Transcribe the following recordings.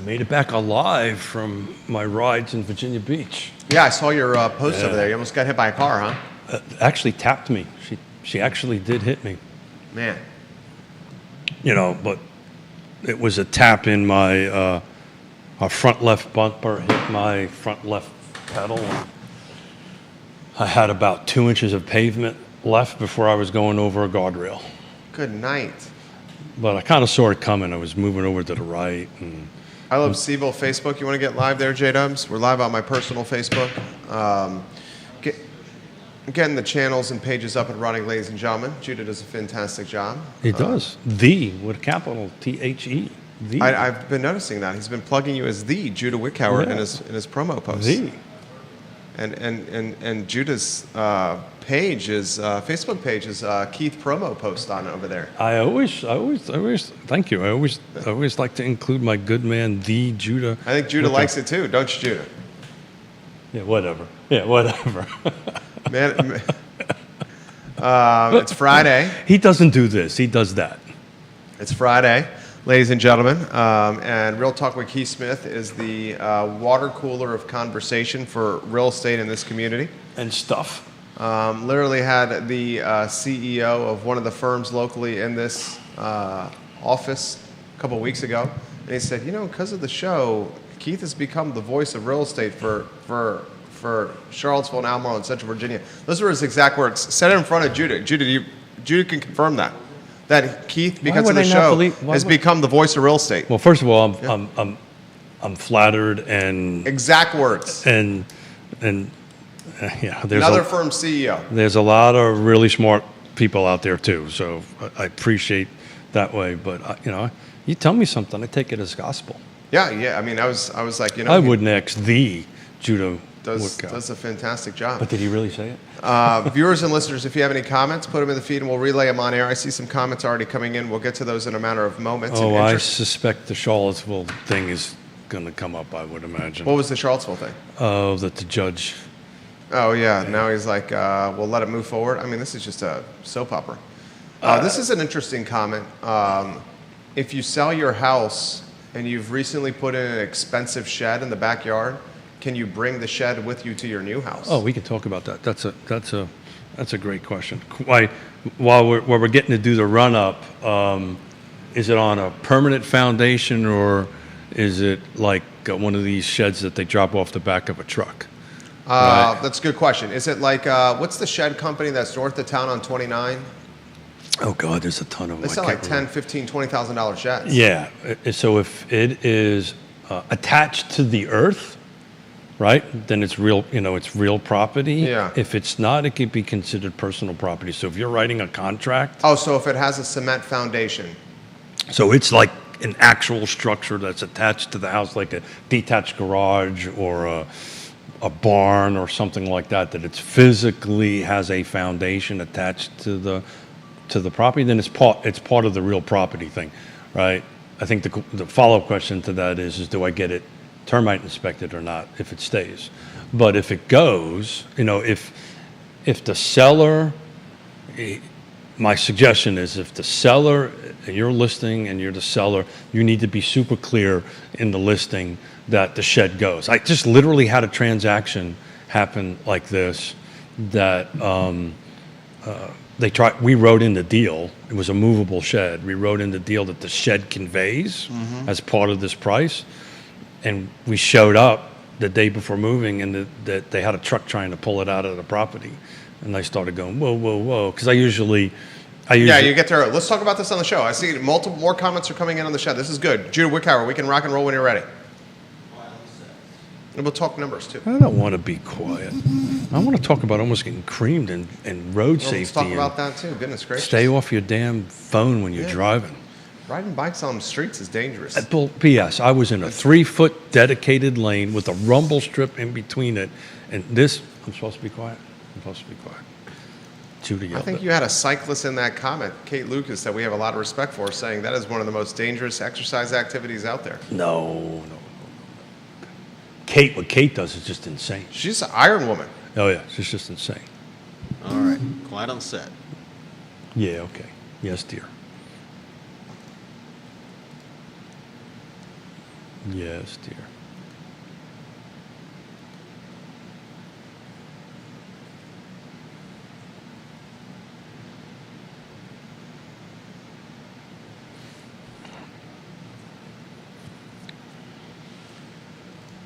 made it back alive from my rides in Virginia Beach. Yeah, I saw your post over there. You almost got hit by a car, huh? Actually tapped me. She actually did hit me. Man. But it was a tap in my front left bumper, hit my front left pedal. I had about 2 inches of pavement left before I was going over a guardrail. Good night. But I kind of saw it coming. I was moving over to the right. And I love CVille Facebook. You want to get live there, J-Dubs? We're live on my personal Facebook. Getting the channels and pages up and running, ladies and gentlemen. Judah does a fantastic job. He does. The, with a capital T-H-E. The. I've been noticing that. He's been plugging you as the Judah Wickhauer in his promo posts. The. And Judah's page is Facebook page is Keith promo post on over there. I always thank you. I always like to include my good man, the Judah. I think Judah likes it too, don't you, Judah? Yeah, whatever. Yeah, whatever. Man, it's Friday. He doesn't do this. He does that. It's Friday, ladies and gentlemen, and Real Talk with Keith Smith is the water cooler of conversation for real estate in this community. And stuff. Literally had the CEO of one of the firms locally in this office a couple of weeks ago, and he said, because of the show, Keith has become the voice of real estate for Charlottesville and Albemarle and Central Virginia. Those were his exact words. Said it in front of Judah. Judah can confirm that Keith, because of the show, has become the voice of real estate. Well, first of all, I'm flattered and exact words. And yeah, there's another firm CEO. There's a lot of really smart people out there too, so I appreciate that way. But you tell me something, I take it as gospel. Yeah. I mean, I was like, I wouldn't ask the Judah. Does a fantastic job. But did he really say it? Viewers and listeners, if you have any comments, put them in the feed and we'll relay them on air. I see some comments already coming in. We'll get to those in a matter of moments. Oh, I suspect the Charlottesville thing is going to come up, I would imagine. What was the Charlottesville thing? Oh, that the judge. Oh, yeah. Now he's like, we'll let it move forward. I mean, this is just a soap opera. This is an interesting comment. If you sell your house and you've recently put in an expensive shed in the backyard, can you bring the shed with you to your new house? Oh, we can talk about that. That's a great question. While we're getting to do the run up, is it on a permanent foundation or is it like one of these sheds that they drop off the back of a truck? Right? That's a good question. Is it like what's the shed company that's north of town on 29? Oh God, there's a ton of them. They sell like $10,000, $15,000, $20,000 sheds. Yeah. So if it is attached to the earth, right, then it's real. It's real property. Yeah. If it's not, it could be considered personal property. So if you're writing a contract. Oh, so if it has a cement foundation. So it's like an actual structure that's attached to the house, like a detached garage or a barn or something like that. That it's physically has a foundation attached to the property. Then it's part of the real property thing, right? I think the follow-up question to that is do I get it termite inspected or not if it stays? But if it goes, if the seller, my suggestion is if the seller, you're listing and you're the seller, you need to be super clear in the listing that the shed goes. I just literally had a transaction happen like this that we wrote in the deal, it was a movable shed. We wrote in the deal that the shed conveys as part of this price. And we showed up the day before moving, and that they had a truck trying to pull it out of the property, and I started going, whoa, because I usually. Yeah, you get there. Let's talk about this on the show. I see multiple more comments are coming in on the show. This is good. Judah Wickhauer, we can rock and roll when you're ready. And we'll talk numbers too. I don't want to be quiet. I want to talk about almost getting creamed in road safety. Let's talk about that too. Goodness gracious. Stay off your damn phone when you're driving. Riding bikes on the streets is dangerous. P.S. I was in a 3-foot dedicated lane with a rumble strip in between it. And this, I'm supposed to be quiet? I'm supposed to be quiet. Judy, I think you had a cyclist in that comment, Kate Lucas, that we have a lot of respect for, saying that is one of the most dangerous exercise activities out there. No. Kate, what Kate does is just insane. She's an iron woman. Oh, yeah. She's just insane. All right. Quiet on set. Yeah, okay. Yes, dear. Yes, dear.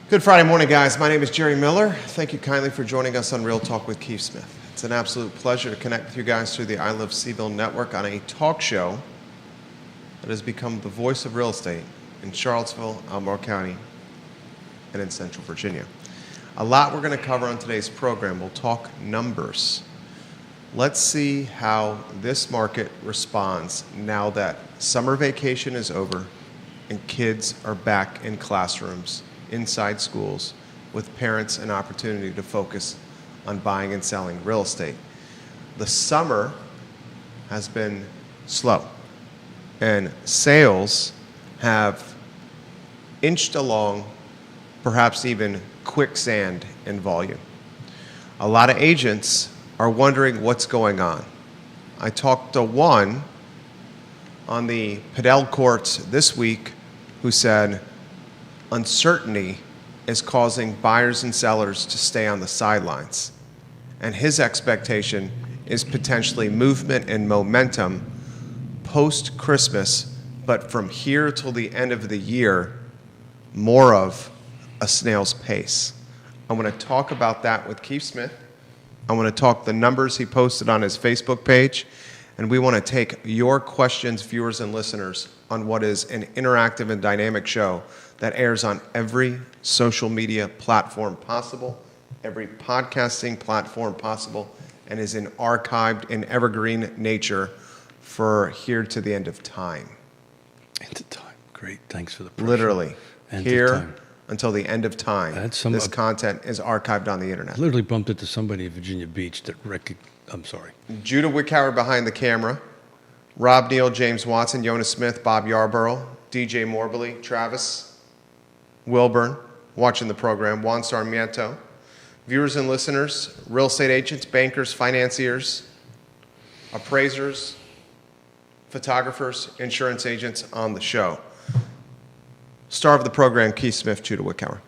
Good Friday morning, guys. My name is Jerry Miller. Thank you kindly for joining us on Real Talk with Keith Smith. It's an absolute pleasure to connect with you guys through the I Love CVille network on a talk show that has become the voice of real estate in Charlottesville, Albemarle County, and in Central Virginia. A lot we're going to cover on today's program. We'll talk numbers. Let's see how this market responds now that summer vacation is over and kids are back in classrooms, inside schools, with parents an opportunity to focus on buying and selling real estate. The summer has been slow, and sales have inched along, perhaps even quicksand in volume. A lot of agents are wondering what's going on. I talked to one on the Padel courts this week who said uncertainty is causing buyers and sellers to stay on the sidelines. And his expectation is potentially movement and momentum post-Christmas, but from here till the end of the year, more of a snail's pace. I want to talk about that with Keith Smith. I want to talk the numbers he posted on his Facebook page, and we want to take your questions, viewers and listeners, on what is an interactive and dynamic show that airs on every social media platform possible, every podcasting platform possible, and is in archived in evergreen nature for here to the end of time. End of time. Great. Thanks for the pressure. Literally. End of Here time. until the end of time. This content is archived on the internet. I literally bumped into somebody in Virginia Beach that I'm sorry. Judah Wickhauer behind the camera. Rob Neal, James Watson, Jonas Smith, Bob Yarborough, DJ Morbley, Travis Wilburn, watching the program, Juan Sarmiento. Viewers and listeners, real estate agents, bankers, financiers, appraisers, photographers, insurance agents on the show. Star of the program, Keith Smith, Judah Wickhauer.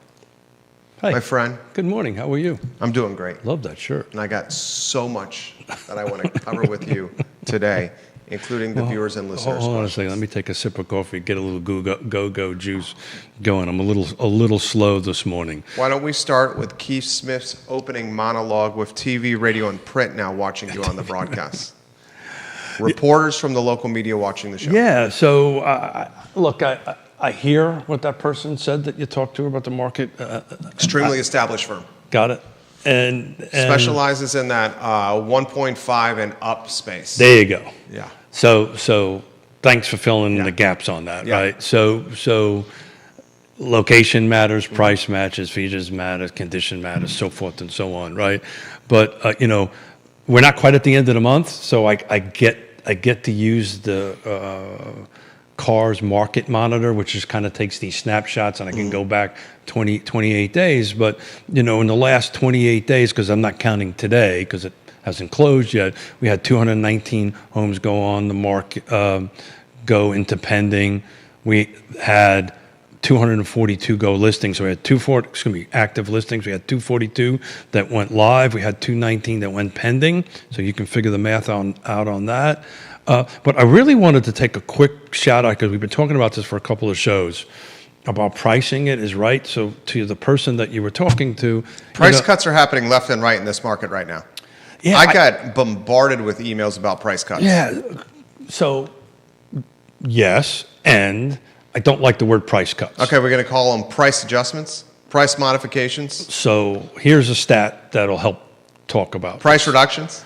Hi. My friend. Good morning. How are you? I'm doing great. Love that shirt. And I got so much that I want to cover with you today, including the viewers and listeners. Hold on a second. Let me take a sip of coffee, get a little go-go juice going. I'm a little slow this morning. Why don't we start with Keith Smith's opening monologue with TV, radio, and print now watching you on the broadcast. Reporters from the local media watching the show. Yeah. So, look, I hear what that person said that you talked to about the market. Extremely established firm. Got it. And specializes in that 1.5 and up space. There you go. Yeah. So thanks for filling in the gaps on that, right? So location matters, price matches, features matters, condition matters, so forth and so on, right? But we're not quite at the end of the month, so I get to use the CARS market monitor, which just kind of takes these snapshots, and I can go back 28 days. But, in the last 28 days, because I'm not counting today because it hasn't closed yet, we had 219 homes go on the market, go into pending. We had 242 go listings. So we had active listings. We had 242 that went live. We had 219 that went pending. So you can figure the math out on that. But I really wanted to take a quick shout out because we've been talking about this for a couple of shows about pricing it is right. So to the person that you were talking to, price cuts are happening left and right in this market right now. Yeah, I got bombarded with emails about price cuts. Yeah. So yes, and I don't like the word price cuts. Okay, we're going to call them price adjustments, price modifications. So here's a stat that'll help talk about price reductions.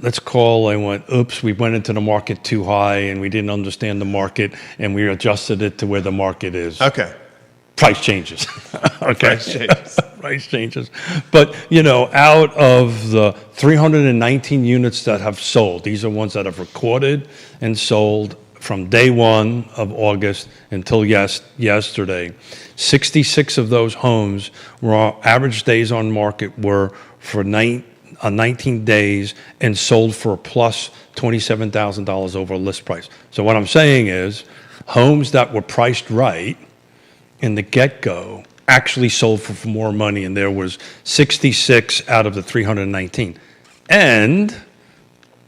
Let's call, we went into the market too high and we didn't understand the market and we adjusted it to where the market is. Okay. Price changes. Okay. Price changes. Price changes. But, out of the 319 units that have sold, these are ones that have recorded and sold from day one of August until yesterday. 66 of those homes were average days on market were for 19 days and sold for plus $27,000 over list price. So what I'm saying is homes that were priced right in the get-go actually sold for more money, and there was 66 out of the 319. And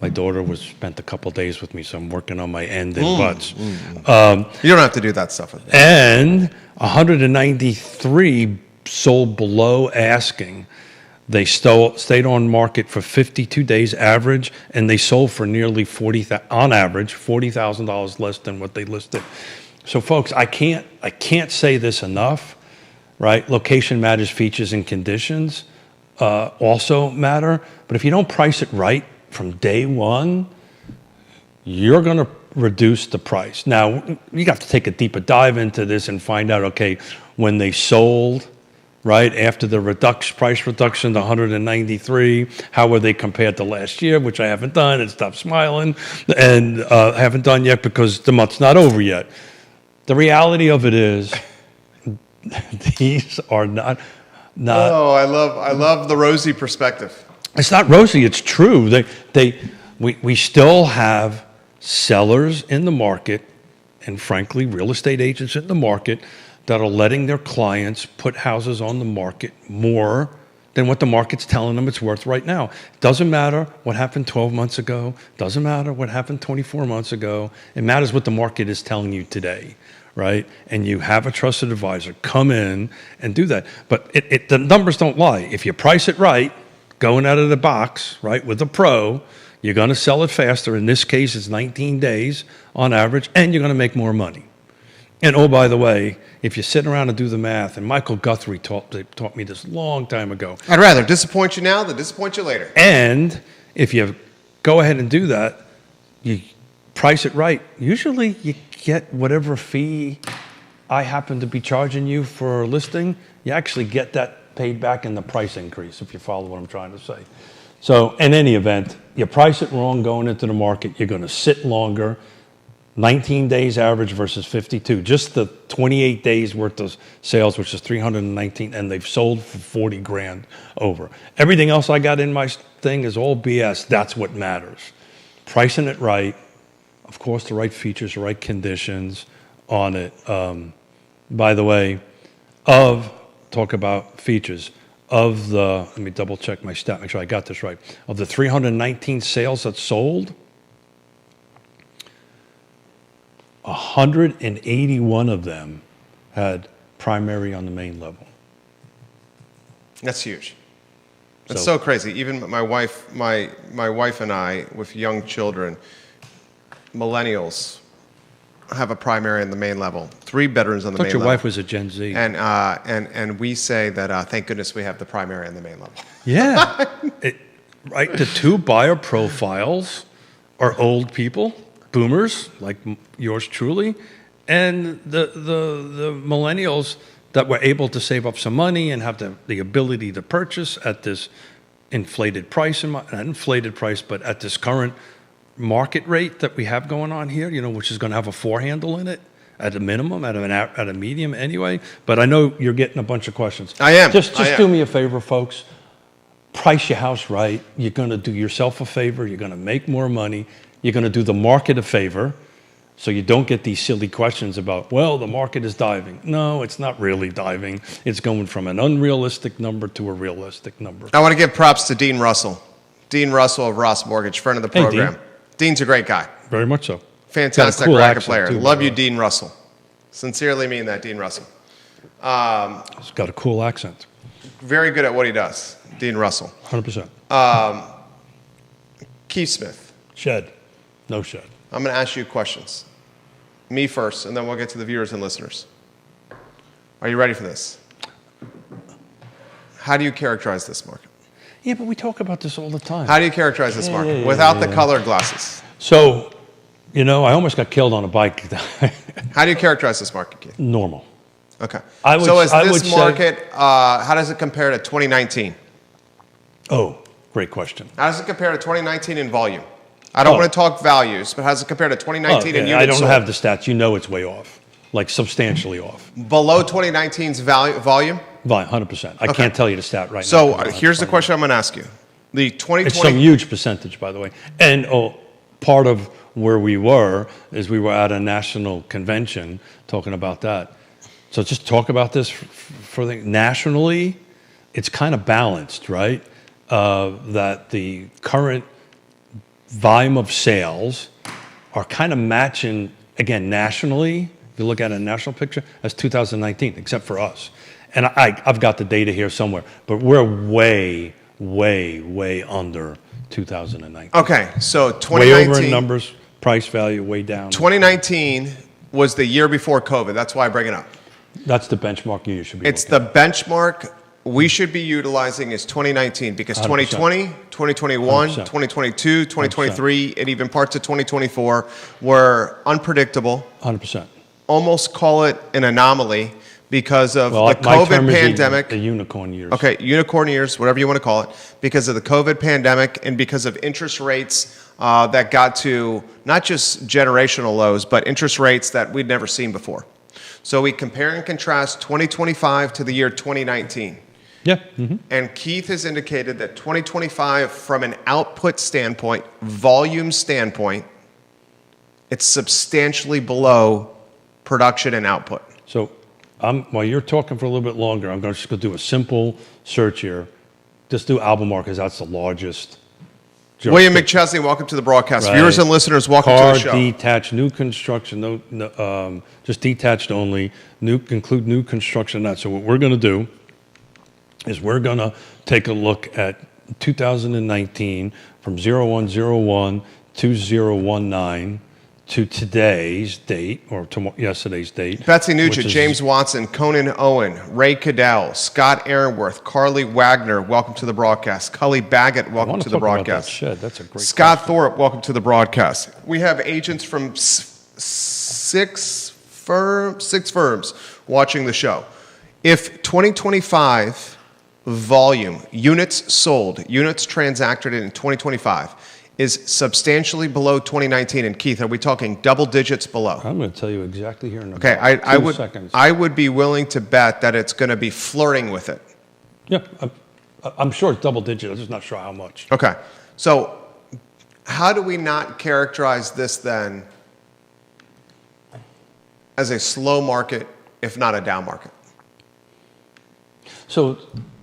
my daughter spent a couple days with me, so I'm working on my end and butts. You don't have to do that stuff with me. And 193 sold below asking. They stayed on market for 52 days average, and they sold for nearly on average $40,000 less than what they listed. So, folks, I can't say this enough, right? Location matters, features and conditions also matter. But if you don't price it right from day one, you're going to reduce the price. Now, you have to take a deeper dive into this and find out, okay, when they sold, right, after the price reduction to 193, how were they compared to last year, which I haven't done, and stop smiling, and haven't done yet because the month's not over yet. The reality of it is, these are not. Oh, I love the rosy perspective. It's not rosy. It's true. We still have sellers in the market, and frankly, real estate agents in the market that are letting their clients put houses on the market more than what the market's telling them it's worth right now. Doesn't matter what happened 12 months ago. Doesn't matter what happened 24 months ago. It matters what the market is telling you today, right? And you have a trusted advisor come in and do that. But the numbers don't lie. If you price it right, going out of the box, right, with a pro, you're going to sell it faster. In this case, it's 19 days on average, and you're going to make more money. And oh, by the way, if you sit around and do the math, and Michael Guthrie taught me this a long time ago. I'd rather disappoint you now than disappoint you later. And if you go ahead and do that, you price it right. Usually you get whatever fee I happen to be charging you for a listing, you actually get that paid back in the price increase, if you follow what I'm trying to say. So in any event, you price it wrong going into the market, you're going to sit longer. 19 days average versus 52. Just the 28 days worth of sales, which is 319, and they've sold for 40 grand over. Everything else I got in my thing is all BS. That's what matters. Pricing it right, of course, the right features, the right conditions on it. By the way, talk about features. Let me double check my stat, make sure I got this right. Of the 319 sales that sold, 181 of them had primary on the main level. That's huge. That's so crazy. Even my wife and I, with young children, millennials, have a primary on the main level. 3 bedrooms on the main level. I thought your wife was a Gen Z. And we say that thank goodness we have the primary on the main level. Yeah. Right. The 2 buyer profiles are old people. Boomers like yours truly, and the millennials that were able to save up some money and have the ability to purchase at this inflated price, not inflated price, but at this current market rate that we have going on here, which is going to have a 4 handle in it at a minimum, at a medium anyway. But I know you're getting a bunch of questions. I am. Just do me a favor, folks. Price your house right. You're going to do yourself a favor. You're going to make more money. You're going to do the market a favor, so you don't get these silly questions about, well, the market is diving. No, it's not really diving. It's going from an unrealistic number to a realistic number. I want to give props to Dean Russell. Dean Russell of Ross Mortgage, friend of the program. Hey, Dean. Dean's a great guy. Very much so. Fantastic cool racket player. too, Love you, Dean Russell. Sincerely mean that, Dean Russell. He's got a cool accent. Very good at what he does, Dean Russell. 100%. Keith Smith. Shed. No shed. I'm going to ask you questions. Me first, and then we'll get to the viewers and listeners. Are you ready for this? How do you characterize this market? Yeah, but we talk about this all the time. How do you characterize this market without the colored glasses? So, I almost got killed on a bike. How do you characterize this market, Keith? Normal. Okay. I would this market, how does it compare to 2019? Oh, great question. How does it compare to 2019 in volume? I don't want to talk values, but how does it compare to 2019 in units I don't sold? have the stats. It's way off, like substantially off. Below 2019's volume? 100%. I can't tell you the stat right now. So here's the question I'm going to ask you. The 2020. It's some huge percentage, by the way. And part of where we were is we were at a national convention talking about that. So just talk about this for the nationally. It's kind of balanced, right? That the current volume of sales are kind of matching, again, nationally, if you look at a national picture, as 2019, except for us. And I've got the data here somewhere, but we're way, way, way under 2019. Okay, so Way over in 2019, numbers, price value, way down. 2019 was the year before COVID. That's why I bring it up. That's the benchmark you should be It's looking the benchmark we should be utilizing is 2019 because 100%. 2020, 2021, 100%. 2022, 2023, and even parts of 2024 were unpredictable. at. 100%. Almost call it an anomaly because of Well, the my COVID term is pandemic. the unicorn years. Okay, unicorn years, whatever you want to call it, because of the COVID pandemic and because of interest rates that got to not just generational lows, but interest rates that we'd never seen before. So we compare and contrast 2025 to the year 2019. Yeah. Mm-hmm. And Keith has indicated that 2025, from an output standpoint, volume standpoint, it's substantially below production and output. So while you're talking for a little bit longer, I'm just going to do a simple search here. Just do Albemarle because that's the largest. William McChesney, welcome to the broadcast. Right. Viewers and listeners, welcome Car, to the show. detached, new construction, just detached only, include new construction. Not. So what we're going to do is we're going to take a look at 2019 from 01/01 2019 to today's date, or yesterday's date. Betsy which Nugent, is- James Watson, Conan Owen, Ray Cadell, Scott Aaronworth, Carly Wagner, welcome to the broadcast. Cully Baggett, I welcome want to to the talk about that broadcast. shed. That's a great Scott question. Thorpe, welcome to the broadcast. We have agents from six firms watching the show. If 2025 volume, units sold, units transacted in 2025 is substantially below 2019, and Keith, are we talking double digits below? I'm going to tell you exactly here in Okay, about I 2 would seconds. I would be willing to bet that it's going to be flirting with it. Yeah, I'm sure it's double digit. I'm just not sure how much. Okay, so how do we not characterize this then as a slow market, if not a down market? So,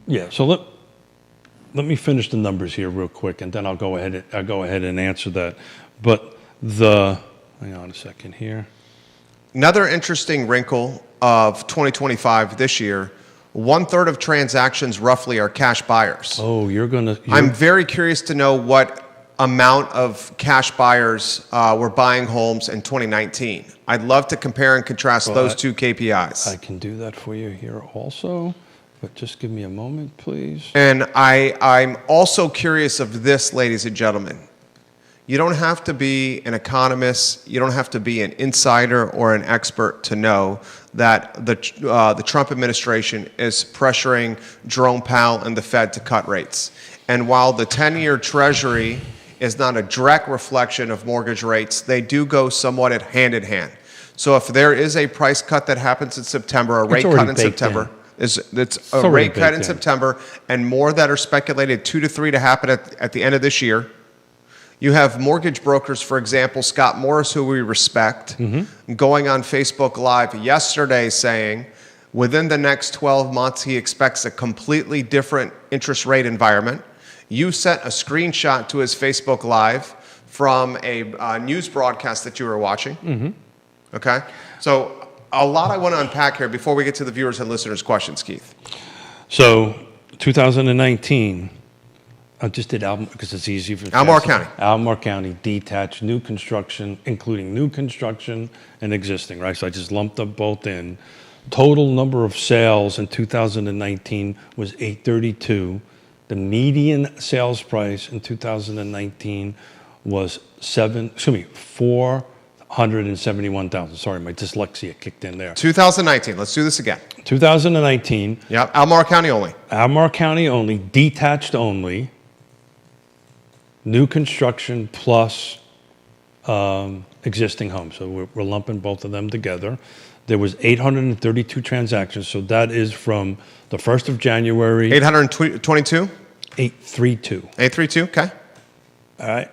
yeah. So let me finish the numbers here real quick, and then I'll go ahead and answer that. But hang on a second here. Another interesting wrinkle of 2025 this year, 1/3 of transactions roughly are cash buyers. Oh, I'm very curious to know what amount of cash buyers were buying homes in 2019. I'd love to compare and contrast those two KPIs. I can do that for you here also, but just give me a moment, please. And I'm also curious of this, ladies and gentlemen. You don't have to be an economist, you don't have to be an insider or an expert to know that the Trump administration is pressuring Jerome Powell and the Fed to cut rates. And while the 10-year Treasury is not a direct reflection of mortgage rates, they do go somewhat hand in hand. So if there is a price cut that happens in September, a rate cut in September, it's a rate cut in September, and more that are speculated 2 to 3 to happen at the end of this year. You have mortgage brokers, for example, Scott Morris, who we respect, going on Facebook Live yesterday saying within the next 12 months he expects a completely different interest rate environment. You sent a screenshot to his Facebook Live from a news broadcast that you were watching. Okay? So a lot I want to unpack here before we get to the viewers and listeners' questions, Keith. So 2019, I just did Albemarle because it's easy for Albemarle County. Albemarle County, detached, new construction, including new construction and existing, right? So I just lumped them both in. Total number of sales in 2019 was 832. The median sales price in 2019 was 471,000. Sorry, my dyslexia kicked in there. 2019. Let's do this again. 2019. Yep. Albemarle County only. Albemarle County only, detached only, new construction plus existing homes. So we're lumping both of them together. There was 832 transactions. So that is from the 1st of January. 822? 832. 832, okay. All right.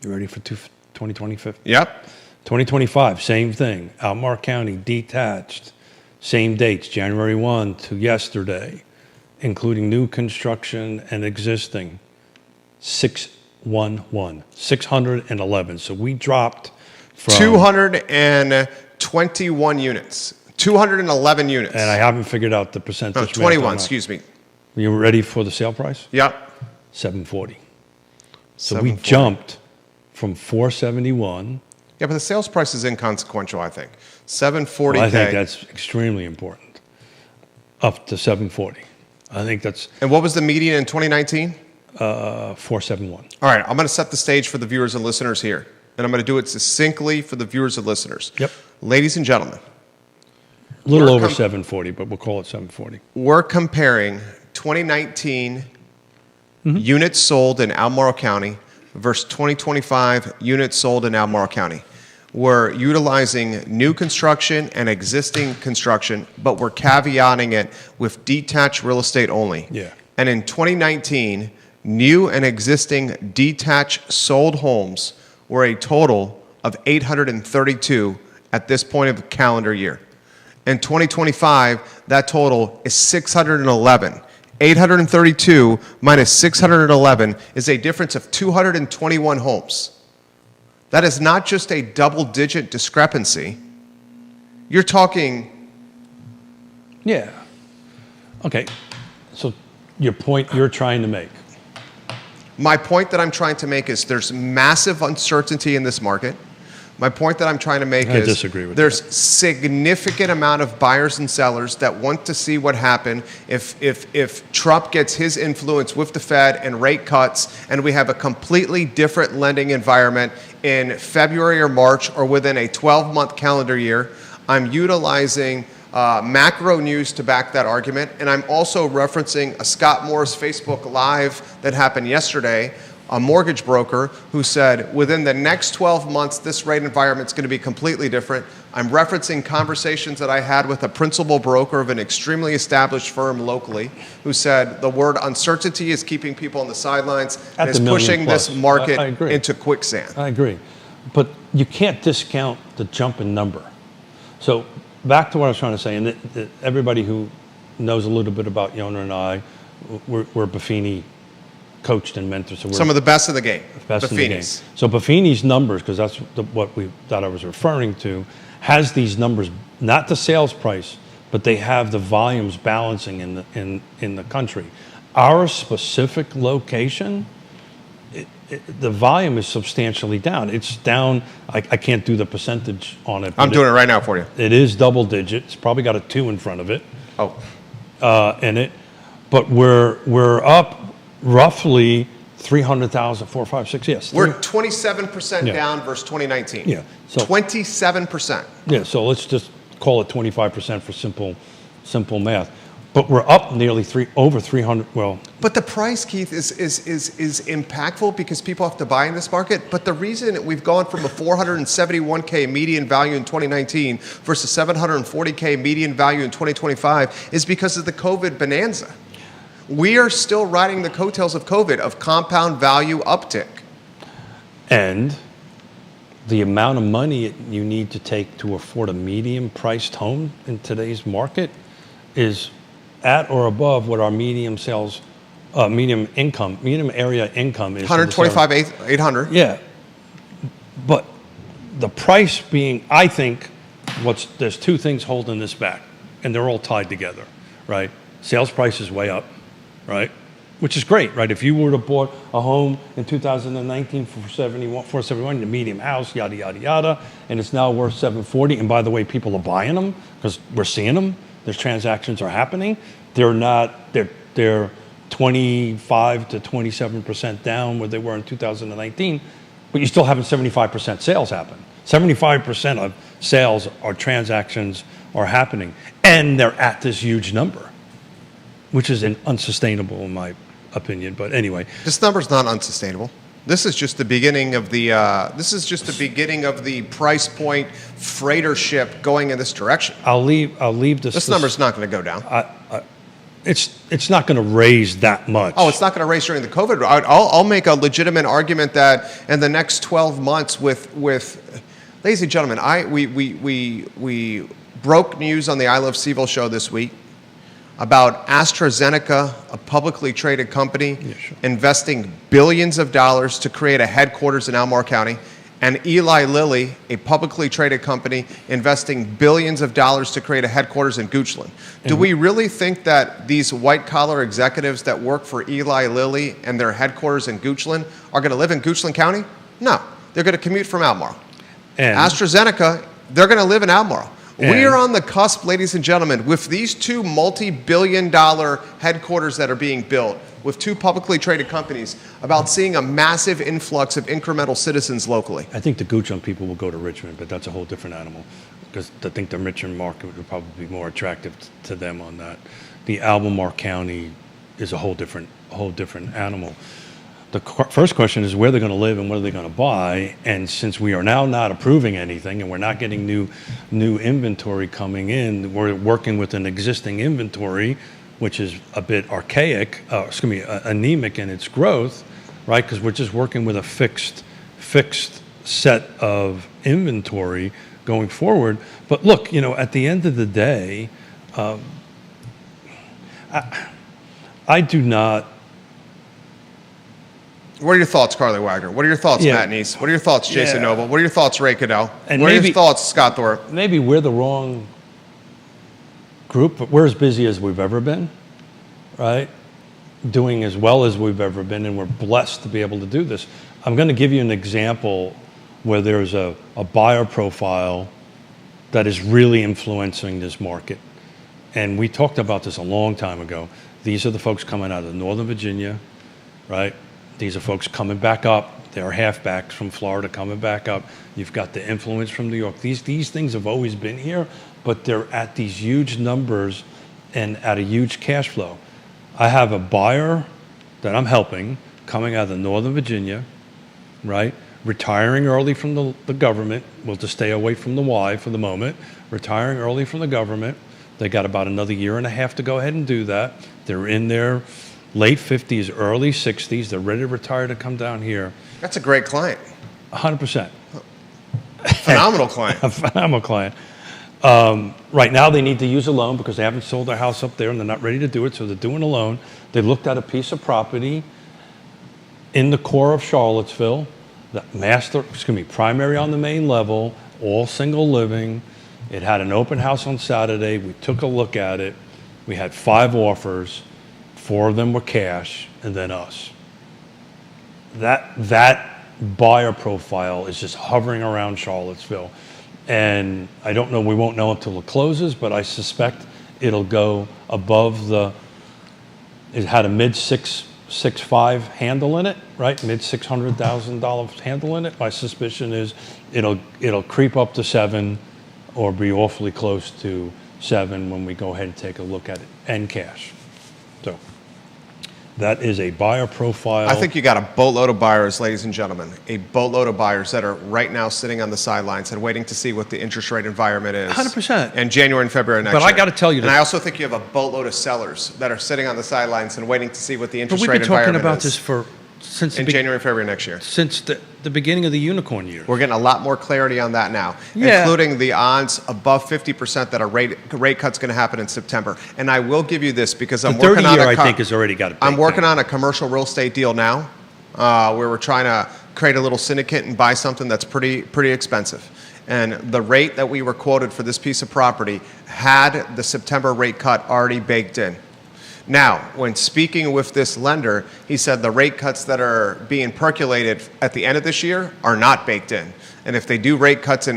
You ready for 2025? Yep. 2025, same thing. Albemarle County, detached, same dates, January 1 to yesterday, including new construction and existing, 611. So we dropped from 221 units. 211 units. And I haven't figured out the percentage. No, 21, excuse me. You ready for the sale price? Yep. 740. So 740. we jumped from 471. Yeah, but the sales price is inconsequential, I think. 740K. Well, I think that's extremely important. Up to 740. I think that's And what was the median in 2019? 471. All right, I'm going to set the stage for the viewers and listeners here. And I'm going to do it succinctly for the viewers and listeners. Yep. Ladies and gentlemen. A little over 740, but we'll call it 740. We're comparing 2019 units sold in Albemarle County versus 2025 units sold in Albemarle County. We're utilizing new construction and existing construction, but we're caveating it with detached real estate only. Yeah. And in 2019, new and existing detached sold homes were a total of 832 at this point of the calendar year. In 2025, that total is 611. 832 minus 611 is a difference of 221 homes. That is not just a double-digit discrepancy. You're talking... Yeah. Okay. So your point you're trying to make. My point that I'm trying to make is there's massive uncertainty in this market. My point that I'm trying to make I is disagree with there's significant amount of buyers and sellers that want to see what happens if Trump gets his influence with the Fed and rate cuts and we have a completely different lending environment in February or March or within a 12-month calendar year. I'm utilizing macro news to back that argument, and I'm also referencing a Scott Morris Facebook Live that happened yesterday, a mortgage broker who said within the next 12 months, this rate environment is going to be completely different. I'm referencing conversations that I had with a principal broker of an extremely established firm locally who said the word uncertainty is keeping people on the sidelines and is pushing this market into quicksand. I agree. But you can't discount the jump in number. So back to what I was trying to say, and everybody who knows a little bit about Yona and I, we're Buffini coached and mentored. So we're some of the best in the game. Best in the game. So Buffini's numbers, because that's what I was referring to, has these numbers, not the sales price, but they have the volumes balancing in the country. Our specific location, the volume is substantially down. It's down. I can't do the percentage on it. I'm doing it right now for you. It is double digits. It's probably got a 2 in front of it. Oh. But we're up roughly 300,000, 4, 5, 6, yes. We're 27% down versus 2019. Yeah. So 27%. Yeah, so let's just call it 25% for simple math. But we're up nearly over 300, well. But the price, Keith, is impactful because people have to buy in this market. But the reason we've gone from a 471K median value in 2019 versus 740K median value in 2025 is because of the COVID bonanza. We are still riding the coattails of COVID, of compound value uptick. And the amount of money you need to take to afford a medium-priced home in today's market is at or above what our medium area income is. 125,800. Yeah. But the price being, I think, there's two things holding this back, and they're all tied together, right? Sales price is way up, right? Which is great, right? If you were to bought a home in 2019 for 471, the medium house, yada, yada, yada, and it's now worth 740, and by the way, people are buying them because we're seeing them. There's transactions are happening. They're 25 to 27% down where they were in 2019, but you still having 75% sales happen. 75% of sales or transactions are happening, and they're at this huge number, which is unsustainable in my opinion. But anyway, this number's not unsustainable. This is just the beginning of the. Beginning of the price point freighter ship going in this direction. I'll leave this. This number's not going to go down. It's not going to raise that much. Oh, it's not going to raise during the COVID. I'll make a legitimate argument that in the next 12 months with Ladies and gentlemen, we broke news on the I Love CVille show this week about AstraZeneca, a publicly traded company, investing billions of dollars to create a headquarters in Albemarle County, and Eli Lilly, a publicly traded company, investing billions of dollars to create a headquarters in Goochland. Do we really think that these white-collar executives that work for Eli Lilly and their headquarters in Goochland are going to live in Goochland County? No. They're going to commute from Albemarle. And AstraZeneca, they're going to live in Albemarle. And we are on the cusp, ladies and gentlemen, with these two multi-billion-dollar headquarters that are being built, with two publicly traded companies, about seeing a massive influx of incremental citizens locally. I think the Goochland people will go to Richmond, but that's a whole different animal, because I think the Richmond market would probably be more attractive to them on that. The Albemarle County is a whole different animal. The first question is where they're going to live and what are they going to buy. And since we are now not approving anything and we're not getting new inventory coming in, we're working with an existing inventory, which is a bit archaic, anemic in its growth, right? Because we're just working with a fixed set of inventory going forward. But look, at the end of the day, I do not. What are your thoughts, Carly Wagner? What are your thoughts, Matt Neese? What are your thoughts, Jason Noble? What are your thoughts, Ray Cadell? And what are your thoughts, Scott Thorpe? Maybe we're the wrong group, but we're as busy as we've ever been, right? Doing as well as we've ever been, and we're blessed to be able to do this. I'm going to give you an example where there's a buyer profile that is really influencing this market. And we talked about this a long time ago. These are the folks coming out of Northern Virginia, right? These are folks coming back up. They're halfbacks from Florida coming back up. You've got the influence from New York. These things have always been here, but they're at these huge numbers and at a huge cash flow. I have a buyer that I'm helping coming out of Northern Virginia, right? Retiring early from the government. We'll just stay away from the Y for the moment. Retiring early from the government. They got about another year and a half to go ahead and do that. They're in their late 50s, early 60s. They're ready to retire to come down here. That's a great client. 100%. Phenomenal client. A phenomenal client. Right now they need to use a loan because they haven't sold their house up there and they're not ready to do it, so they're doing a loan. They looked at a piece of property in the core of Charlottesville, primary on the main level, all single living. It had an open house on Saturday. We took a look at it. We had 5 offers. 4 of them were cash, and then us. That buyer profile is just hovering around Charlottesville. And I don't know, we won't know until it closes, but I suspect it'll go above it had a mid-6.5 handle in it, right? Mid-$600,000 handle in it. My suspicion is it'll creep up to 7 or be awfully close to 7 when we go ahead and take a look at it, and cash. So that is a buyer profile. I think you got a boatload of buyers, ladies and gentlemen, a boatload of buyers that are right now sitting on the sidelines and waiting to see what the interest rate environment is. 100%. In January and February next year. But I got to tell you this. And I also think you have a boatload of sellers that are sitting on the sidelines and waiting to see what the interest rate environment is. But we've been talking about this since January and February next year. Since the beginning of the unicorn year. We're getting a lot more clarity on that now, including the odds above 50% that a rate cut's going to happen in September. And I will give you this because I'm working on I think has already got it. I'm working on a commercial real estate deal now, where we're trying to create a little syndicate and buy something that's pretty expensive. And the rate that we were quoted for this piece of property had the September rate cut already baked in. Now, when speaking with this lender, he said the rate cuts that are being percolated at the end of this year are not baked in. And if they do rate cuts in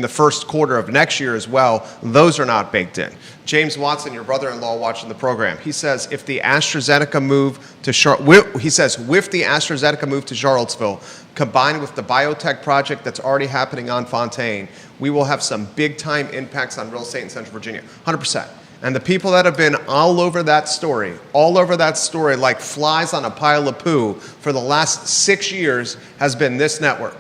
the first quarter of next year as well, those are not baked in. James Watson, your brother-in-law watching the program, he says if the AstraZeneca move to with the AstraZeneca move to Charlottesville, combined with the biotech project that's already happening on Fontaine, we will have some big-time impacts on real estate in Central Virginia, 100%. And the people that have been all over that story like flies on a pile of poo for the last 6 years has been this network.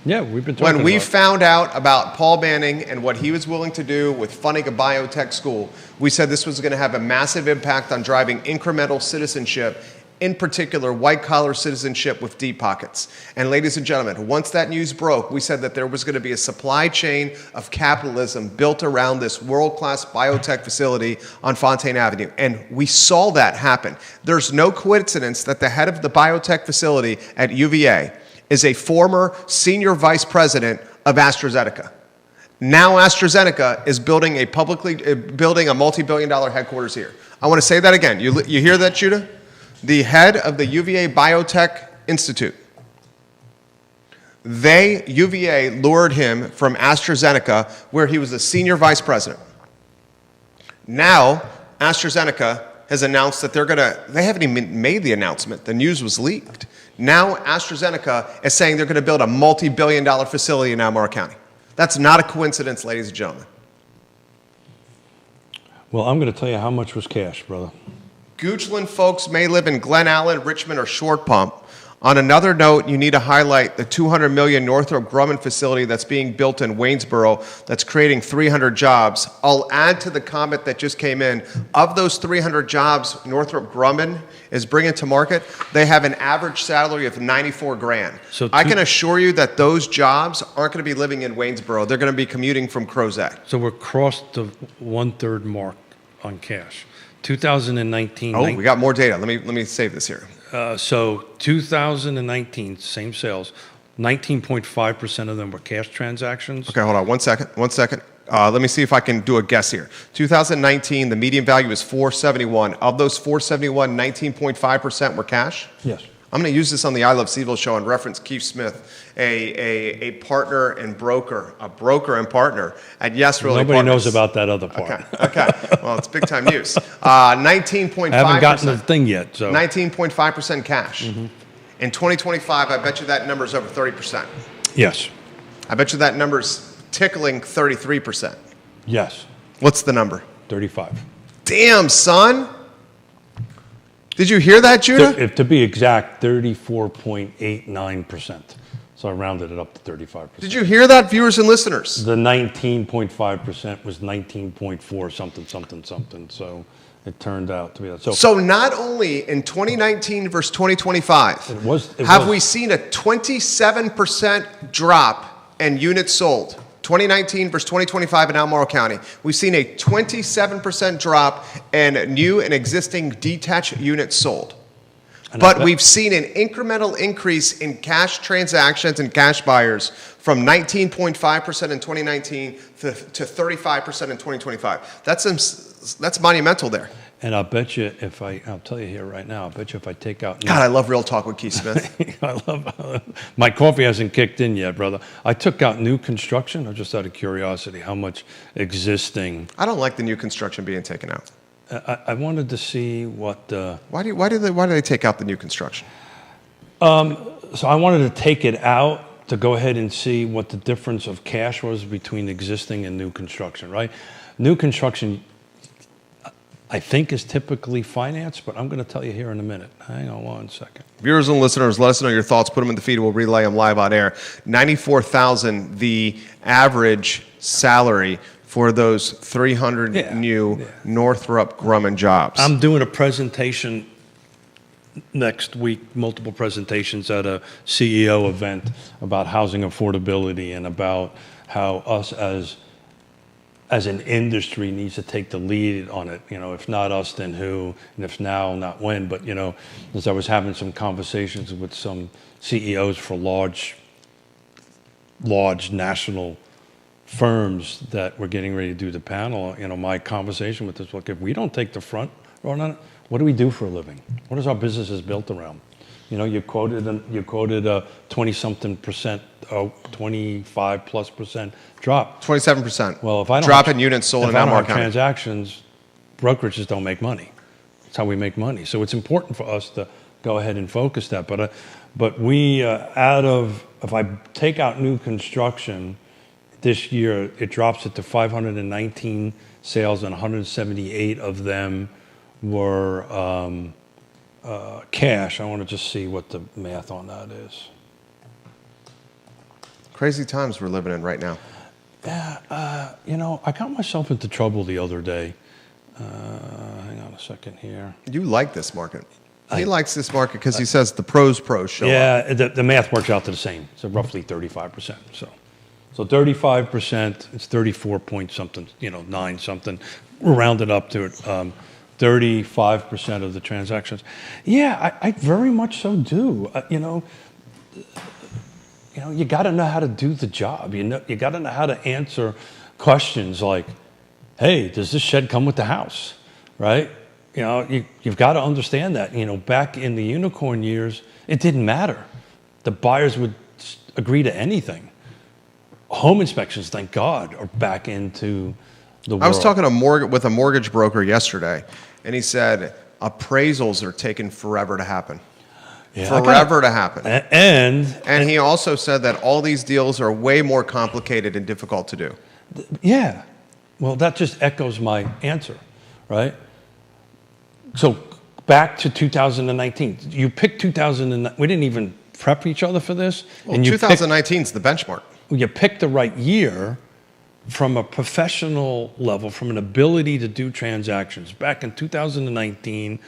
Yeah, we've been talking When we found out about Paul Manning and what he was willing to do with funding a biotech school, we said this was going to have a massive impact on driving incremental citizenship in particular, white-collar citizenship with deep pockets. And ladies and gentlemen, once that news broke, we said that there was going to be a supply chain of capitalism built around this world-class biotech facility on Fontaine Avenue. And we saw that happen. There's no coincidence that the head of the biotech facility at UVA is a former senior vice president of AstraZeneca. Now AstraZeneca is building a multi-billion-dollar headquarters here. I want to say that again. You hear that, Judah? The head of the UVA Biotech Institute. UVA lured him from AstraZeneca, where he was a senior vice president. Now, AstraZeneca has announced that they haven't even made the announcement. The news was leaked. Now, AstraZeneca is saying they're going to build a multi-billion-dollar facility in Albemarle County. That's not a coincidence, ladies and gentlemen. Well, I'm going to tell you how much was cash, brother. Goochland folks may live in Glen Allen, Richmond, or Short Pump. On another note, you need to highlight the $200 million Northrop Grumman facility that's being built in Waynesboro that's creating 300 jobs. I'll add to the comment that just came in. Of those 300 jobs Northrop Grumman is bringing to market, they have an average salary of $94,000. So I can assure you that those jobs aren't going to be living in Waynesboro. They're going to be commuting from Crozet. So we're crossed the 1/3 mark on cash. 2019. Oh, we got more data. Let me save this here. So 2019, same sales, 19.5% of them were cash transactions. Okay, hold on 1 second. Let me see if I can do a guess here. 2019, the median value is 471. Of those 471, 19.5% were cash? Yes. I'm going to use this on the I Love CVille show and reference Keith Smith, a partner and broker, at Yes Really Nobody Partners. knows about that other part. Okay. Well, it's big time news. 19.5%. I haven't gotten the thing yet. So 19.5% cash. Mm-hmm. In 2025, I bet you that number is over 30%. Yes. I bet you that number's tickling 33%. Yes. What's the number? 35. Damn, son. Did you hear that, Judah? If to be exact, 34.89%. So I rounded it up to 35%. Did you hear that, viewers and listeners? The 19.5% was 19.4 something. So it turned out to be that. So not only in 2019 versus 2025 have we seen a 27% drop in units sold. 2019 versus 2025 in Albemarle County. We've seen a 27% drop in new and existing detached units sold. But we've seen an incremental increase in cash transactions and cash buyers from 19.5% in 2019 to 35% in 2025. That's monumental there. And I'll bet you I'll tell you here right now, I'll bet you if I take out... God, I love real talk with Keith Smith. My coffee hasn't kicked in yet, brother. I took out new construction, or just out of curiosity, how much existing... I don't like the new construction being taken out. I wanted to see what... Why do they take out the new construction? So I wanted to take it out to go ahead and see what the difference of cash was between existing and new construction, right? New construction, I think, is typically financed, but I'm going to tell you here in a minute. Hang on 1 second. Viewers and listeners, let us know your thoughts. Put them in the feed. We'll relay them live on air. $94,000, the average salary for those 300 new Northrop Grumman jobs. I'm doing a presentation next week, multiple presentations at a CEO event about housing affordability and about how us as an industry needs to take the lead on it. You know, if not us, then who? And if now, not when. But, you know, as I was having some conversations with some CEOs for large national firms that were getting ready to do the panel, you know, my conversation with this, look, if we don't take the front run on it, what do we do for a living? What is our businesses built around? You know, you quoted a 20-something%, 25+% drop. 27%. Well, if I don't drop in units sold in Albemarle County. Transactions, brokerages don't make money. That's how we make money. So it's important for us to go ahead and focus that. But we if I take out new construction this year, it drops it to 519 sales, and 178 of them were cash. I want to just see what the math on that is. Crazy times we're living in right now. Yeah, you know, I got myself into trouble the other day. Hang on a second here. You like this market. He likes this market because he says the pros show up. Yeah, the math works out to the same. So roughly 35%. So 35%, it's 34 point something, 9 something. We'll round it up to 35% of the transactions. Yeah, I very much so do. You got to know how to do the job. You got to know how to answer questions like, hey, does this shed come with the house, right? You've got to understand that. Back in the unicorn years, it didn't matter. The buyers would agree to anything. Home inspections, thank God, are back into the world. I was talking with a mortgage broker yesterday, and he said appraisals are taking forever to happen. Yeah, forever to happen. And he also said that all these deals are way more complicated and difficult to do. Yeah. Well, that just echoes my answer, right? So back to 2019. You picked 2009. We didn't even prep each other for this. Well, 2019 is the benchmark. You picked the right year from a professional level, from an ability to do transactions. Back in 2019,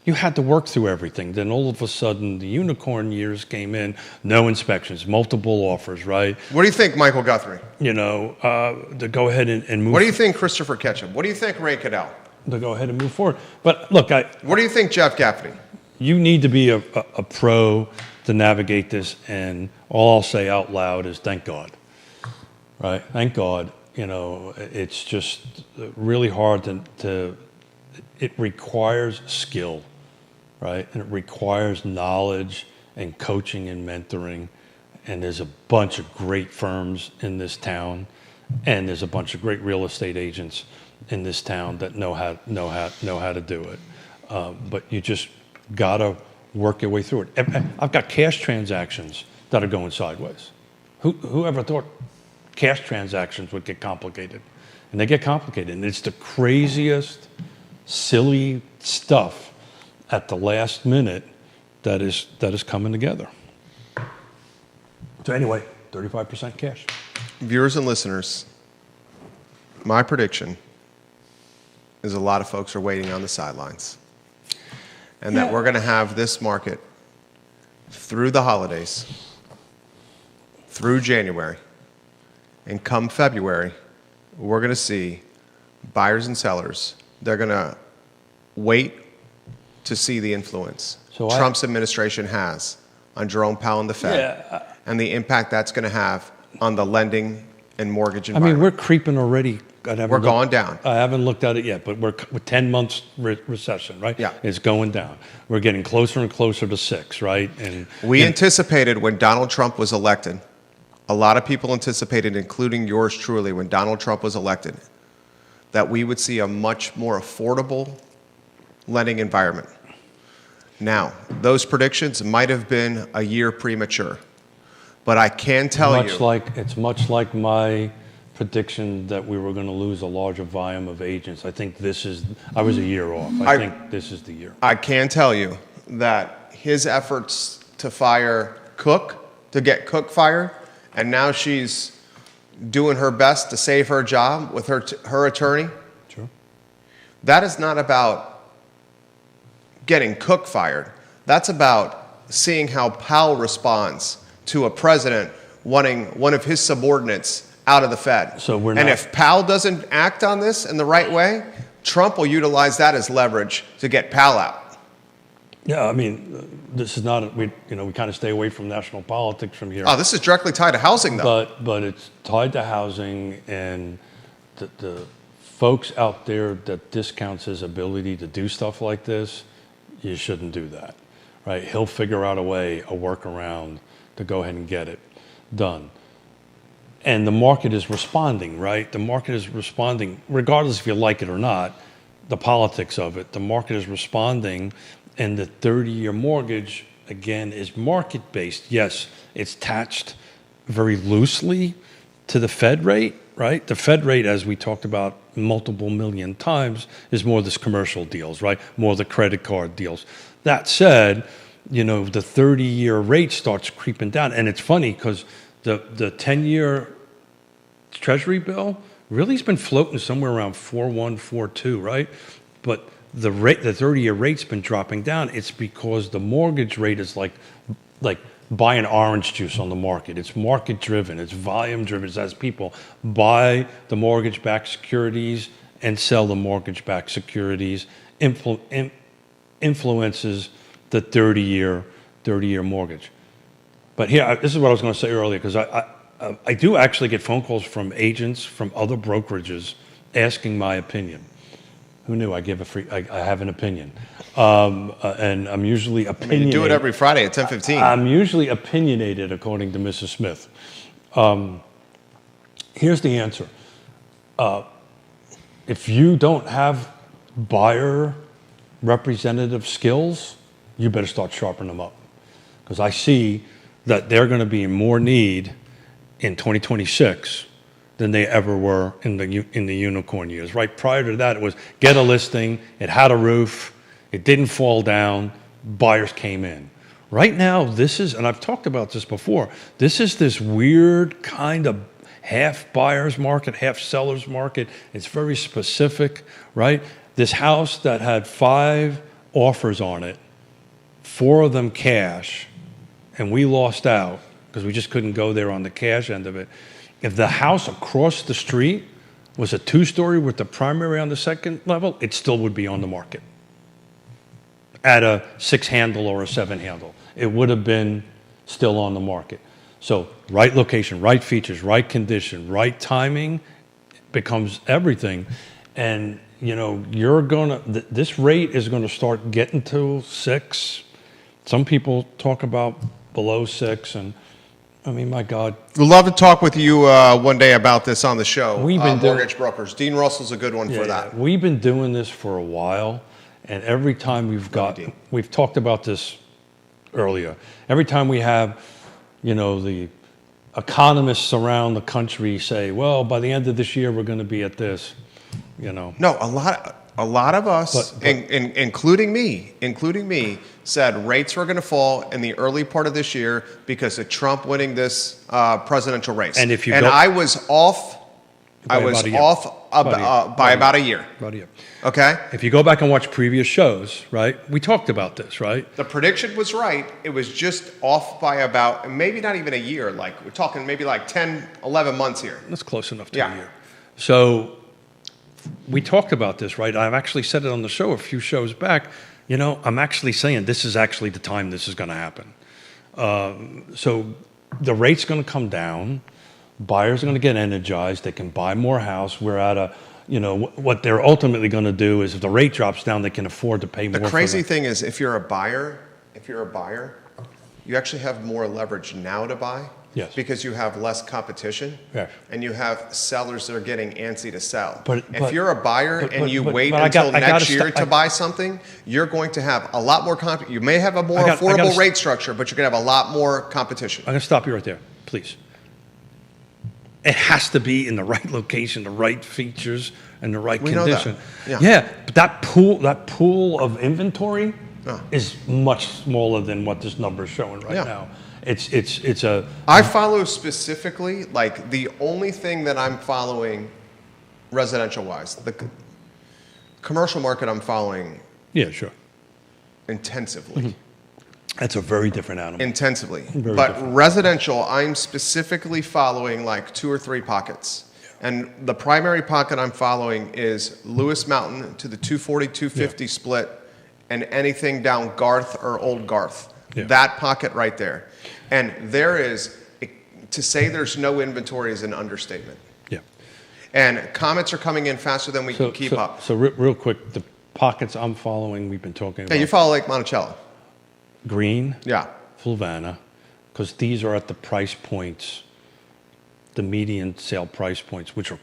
you had to work through everything. Then all of a sudden, the unicorn years came in, no inspections, multiple offers, right? What do you think, Michael Guthrie? To go ahead and move. What do you think, Christopher Ketchum? What do you think, Ray Cadell? To go ahead and move forward. But look, what do you think, Jeff Gaffney? You need to be a pro to navigate this, and all I'll say out loud is thank God, right? Thank God. It's just really hard to it requires skill, right? And it requires knowledge and coaching and mentoring. And there's a bunch of great firms in this town, and there's a bunch of great real estate agents in this town that know how to do it. But you just gotta work your way through it. I've got cash transactions that are going sideways. Who ever thought cash transactions would get complicated? And they get complicated, and it's the craziest, silly stuff at the last minute that is coming together. So anyway, 35% cash. Viewers and listeners, my prediction is a lot of folks are waiting on the sidelines, and that we're going to have this market through the holidays, through January, and come February, we're going to see buyers and sellers. They're going to wait to see the influence Trump's administration has on Jerome Powell and the Fed, and the impact that's going to have on the lending and mortgage environment. We're creeping already. We're going down. I haven't looked at it yet, but we're 10 months recession, right? Yeah. It's going down. We're getting closer and closer to 6, right? And we anticipated when Donald Trump was elected, a lot of people anticipated, including yours truly, when Donald Trump was elected, that we would see a much more affordable lending environment. Now, those predictions might have been a year premature, but I can tell it's much like my prediction that we were going to lose a larger volume of agents. I think I was a year off. I think this is the year. I can tell you that his efforts to fire Cook, to get Cook fired, and now she's doing her best to save her job with her attorney. Sure. That is not about getting Cook fired. That's about seeing how Powell responds to a president wanting one of his subordinates out of the Fed. And if Powell doesn't act on this in the right way, Trump will utilize that as leverage to get Powell out. Yeah, this is not we kind of stay away from national politics from here. Oh, this is directly tied to housing, though. But it's tied to housing, and the folks out there that discounts his ability to do stuff like this, you shouldn't do that, right? He'll figure out a workaround to go ahead and get it done. And the market is responding, right? The market is responding, regardless if you like it or not, the politics of it. The market is responding, and the 30-year mortgage, again, is market-based. Yes, it's attached very loosely to the Fed rate, right? The Fed rate, as we talked about multiple million times, is more this commercial deals, right? More the credit card deals. That said, the 30-year rate starts creeping down. And it's funny because the 10-year Treasury bill really has been floating somewhere around 4.1, 4.2, right? but the 30-year rate's been dropping down. It's because the mortgage rate is like buying orange juice on the market. It's market driven. It's volume driven. It's as people buy the mortgage-backed securities and sell the mortgage-backed securities, influences the 30-year mortgage. But here, this is what I was going to say earlier, because I do actually get phone calls from agents from other brokerages asking my opinion. Who knew I have an opinion? And I'm usually opinionated. You do it every Friday at 10:15. I'm usually opinionated, according to Mrs. Smith. Here's the answer. If you don't have buyer representative skills, you better start sharpening them up. Because I see that they're going to be in more need in 2026 than they ever were in the unicorn years. Right prior to that, it was get a listing, it had a roof, it didn't fall down, buyers came in. Right now, this is, and I've talked about this before, this is this weird kind of half buyer's market, half seller's market. It's very specific, right? This house that had 5 offers on it, 4 of them cash, and we lost out because we just couldn't go there on the cash end of it. If the house across the street was a 2-story with the primary on the second level, it still would be on the market at a 6 handle or a 7 handle. It would have been still on the market. So right location, right features, right condition, right timing becomes everything. And this rate is going to start getting to 6. Some people talk about below 6, and I mean, my God. We'd love to talk with you one day about this on the show. We've been mortgage brokers. Dean Russell's a good one for that. We've been doing this for a while, and every time we've talked about this earlier. Every time we have, the economists around the country say, well, by the end of this year, we're going to be at this, No, a lot of us, including me, said rates were going to fall in the early part of this year because of Trump winning this presidential race. And I was off. By about a year. Okay? If you go back and watch previous shows, right, we talked about this, right? The prediction was right. It was just off by about, maybe not even a year. Like, we're talking maybe like 10, 11 months here. That's close enough to a year. So we talked about this, right? I've actually said it on the show a few shows back. I'm actually saying this is actually the time this is going to happen. So the rate's going to come down. Buyers are going to get energized. They can buy more house. We're at a, what they're ultimately going to do is if the rate drops down, they can afford to pay more. The crazy thing is if you're a buyer, you actually have more leverage now to buy. Yes. Because you have less competition. Yes. And you have sellers that are getting antsy to sell. If you're a buyer and you wait until next year to buy something, you're going to have a lot more you may have a more affordable rate structure, but you're going to have a lot more competition. I'm going to stop you right there, please. It has to be in the right location, the right features, and the right condition. Know that. But that pool of inventory is much smaller than what this number is showing right now. It's a. I follow specifically, like the only thing that I'm following, residential wise, the commercial market I'm following. Yeah, sure. Intensively. Mm-hmm. That's a very different animal. Intensively. But residential, I'm specifically following like 2 or 3 pockets. Yeah. And the primary pocket I'm following is Lewis Mountain to the 240, 250 split, and anything down Garth or Old Garth. Yeah. That pocket right there. And to say there's no inventory is an understatement. Yeah. And comments are coming in faster than we can keep up. So real quick, the pockets I'm following, we've been talking about. Yeah, you follow Lake Monticello. Green, yeah, Fluvanna, because these are at the price points, the median sale price points, which are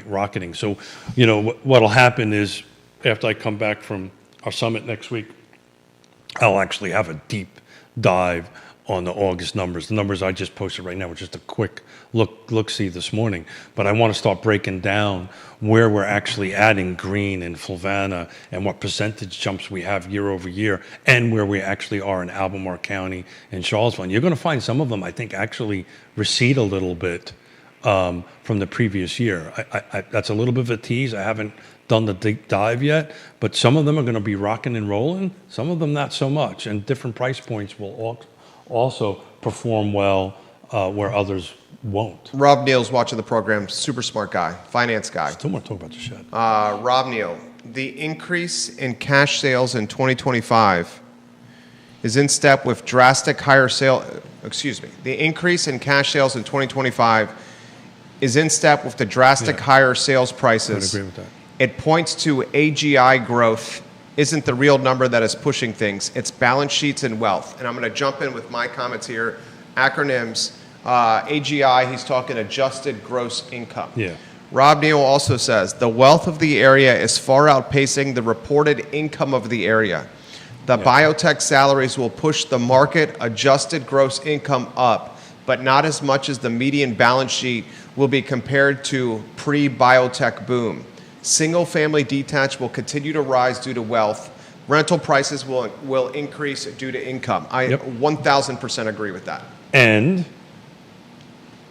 rocketing. So, what'll happen is after I come back from our summit next week, I'll actually have a deep dive on the August numbers. The numbers I just posted right now were just a quick look-see this morning. But I want to start breaking down where we're actually adding green in Fluvanna and what percentage jumps we have year over year and where we actually are in Albemarle County and Charlottesville. And you're going to find some of them, I think, actually recede a little bit from the previous year. That's a little bit of a tease. I haven't done the deep dive yet, but some of them are going to be rocking and rolling. Some of them not so much, and different price points will also perform well where others won't. Rob Neal's watching the program. Super smart guy, finance guy. Still want to talk about the shed. Rob Neal, the increase in cash sales in 2025 is in step with drastic higher sale. Excuse me. The increase in cash sales in 2025 is in step with the drastic higher sales prices. I would agree with that. It points to AGI growth isn't the real number that is pushing things. It's balance sheets and wealth. And I'm going to jump in with my comments here. Acronyms. AGI, he's talking adjusted gross income. Yeah. Rob Neal also says the wealth of the area is far outpacing the reported income of the area. The biotech salaries will push the market adjusted gross income up, but not as much as the median balance sheet will be compared to pre-biotech boom. Single-family detached will continue to rise due to wealth. Rental prices will increase due to income. I 1,000% agree with that. And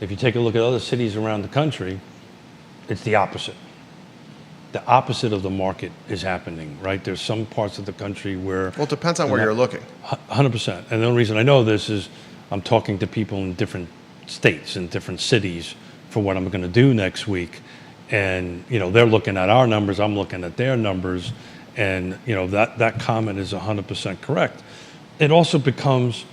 if you take a look at other cities around the country, it's the opposite. The opposite of the market is happening, right? There's some parts of the country where... Well, it depends on where you're looking. 100%. And the only reason I know this is I'm talking to people in different states and different cities for what I'm going to do next week. And, you know, they're looking at our numbers, I'm looking at their numbers, and, you know, that comment is 100% correct. It also becomes,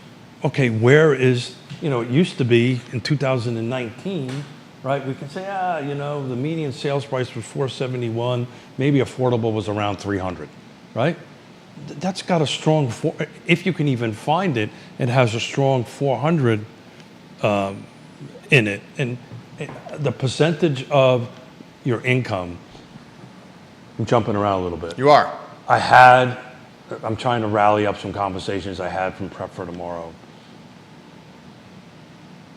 okay, where is, you know, it used to be in 2019, right? We can say, you know, the median sales price was $471, maybe affordable was around $300, right? That's got a strong, if you can even find it, it has a strong 400 in it. And the percentage of your income, I'm jumping around a little bit. You are. I'm trying to rally up some conversations I had from Prep for Tomorrow.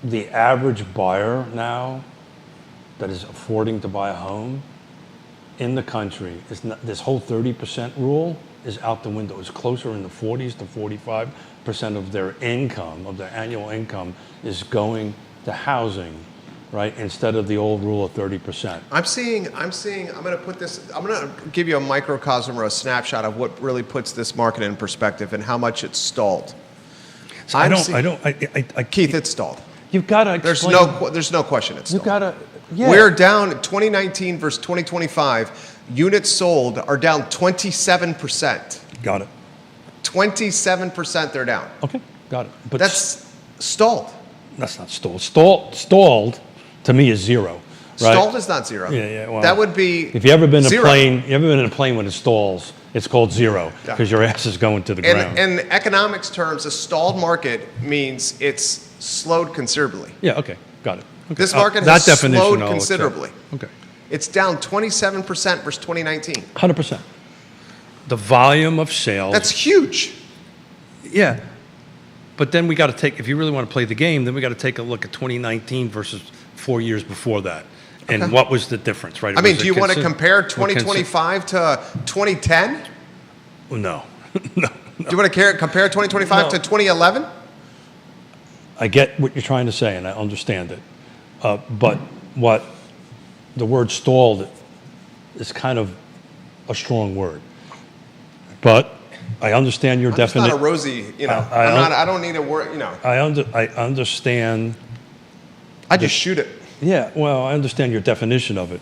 The average buyer now that is affording to buy a home in the country, is not, this whole 30% rule is out the window. It's closer in the 40s to 45% of their income, of their annual income, is going to housing, right? Instead of the old rule of 30%. I'm going to give you a microcosm or a snapshot of what really puts this market in perspective and how much it's stalled. So Keith, it's stalled. You've got to explain. There's no question it's stalled. You've got to, yeah. We're down 2019 versus 2025. Units sold are down 27%. Got it. 27% they're down. Okay, got it. But that's stalled. That's not stalled. Stalled to me is zero. Right? Stalled is not zero. Yeah. Well, that would be if you ever been in zero. a plane, you ever been in a plane when it stalls, it's called zero because your ass is going to the ground. In economics terms, a stalled market means it's slowed considerably. Yeah. Okay. Got it. Okay. This market has slowed I'll considerably. Accept. Okay. It's down 27% versus 2019. 100%. The volume of sales. That's huge. Yeah. But then we got to take, if you really want to play the game, then we got to take a look at 2019 versus 4 years before that. And what was the difference, right? I mean, do you want to compare 2025 to 2010? No. No. Do you want to compare 2025 to 2011? I get what you're trying to say, and I understand it. But what the word stalled is kind of a strong word. But I understand your definition. It's not a rosy, you know. I don't need a word, you know. I understand. I just shoot it. Yeah, well, I understand your definition of it.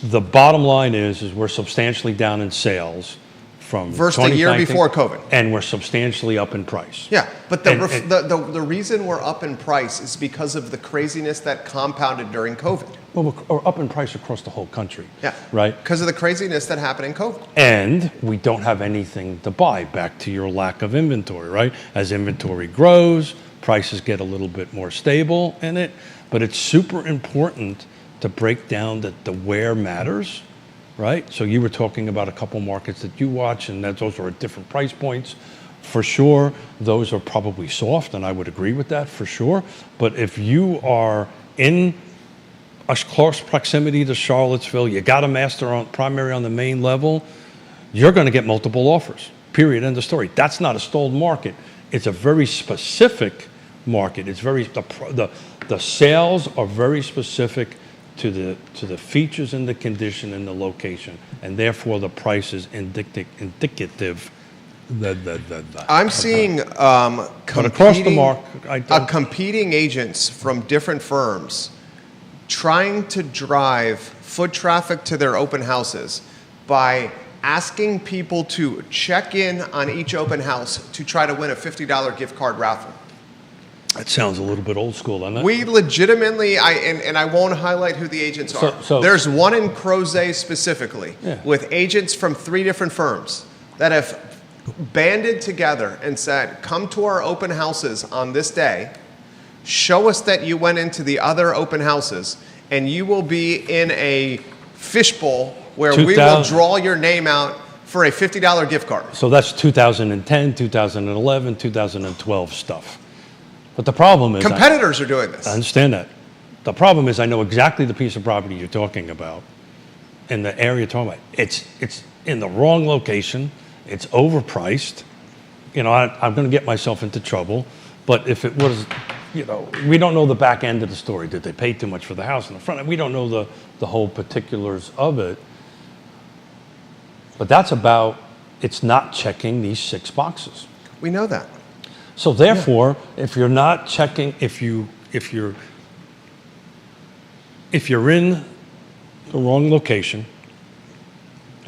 The bottom line is we're substantially down in sales from versus the year before COVID, and we're substantially up in price. Yeah, but the reason we're up in price is because of the craziness that compounded during COVID. Well, we're up in price across the whole country. Yeah, right. Because of the craziness that happened in COVID. And we don't have anything to buy. Back to your lack of inventory, right? As inventory grows, prices get a little bit more stable in it. But it's super important to break down that the where matters, right? So you were talking about a couple markets that you watch, and those are at different price points. For sure, those are probably soft, and I would agree with that for sure. But if you are in a close proximity to Charlottesville, you got a master on primary on the main level, you're going to get multiple offers. Period. End of story. That's not a stalled market. It's a very specific market. It's very the sales are very specific to the features and the condition and the location, and therefore the price is indicative. I'm seeing But across the mark, competing agents from different firms trying to drive foot traffic to their open houses by asking people to check in on each open house to try to win a $50 gift card raffle. that sounds a little bit old school, doesn't it? We legitimately, and I won't highlight who the agents are. So there's one in Crozet specifically with agents from 3 different firms that have banded together and said, come to our open houses on this day, show us that you went into the other open houses, and you will be in a fishbowl where we will draw your name out for a $50 gift card. So that's 2010, 2011, 2012 stuff. But the problem is... Competitors are doing this. I understand that. The problem is I know exactly the piece of property you're talking about and the area you're talking about. It's in the wrong location. It's overpriced. You know, I'm going to get myself into trouble. But if it was, you know, we don't know the back end of the story. Did they pay too much for the house in the front? We don't know the whole particulars of it. But that's about, it's not checking these 6 boxes. We know that. So therefore, if you're not checking, if you're in the wrong location,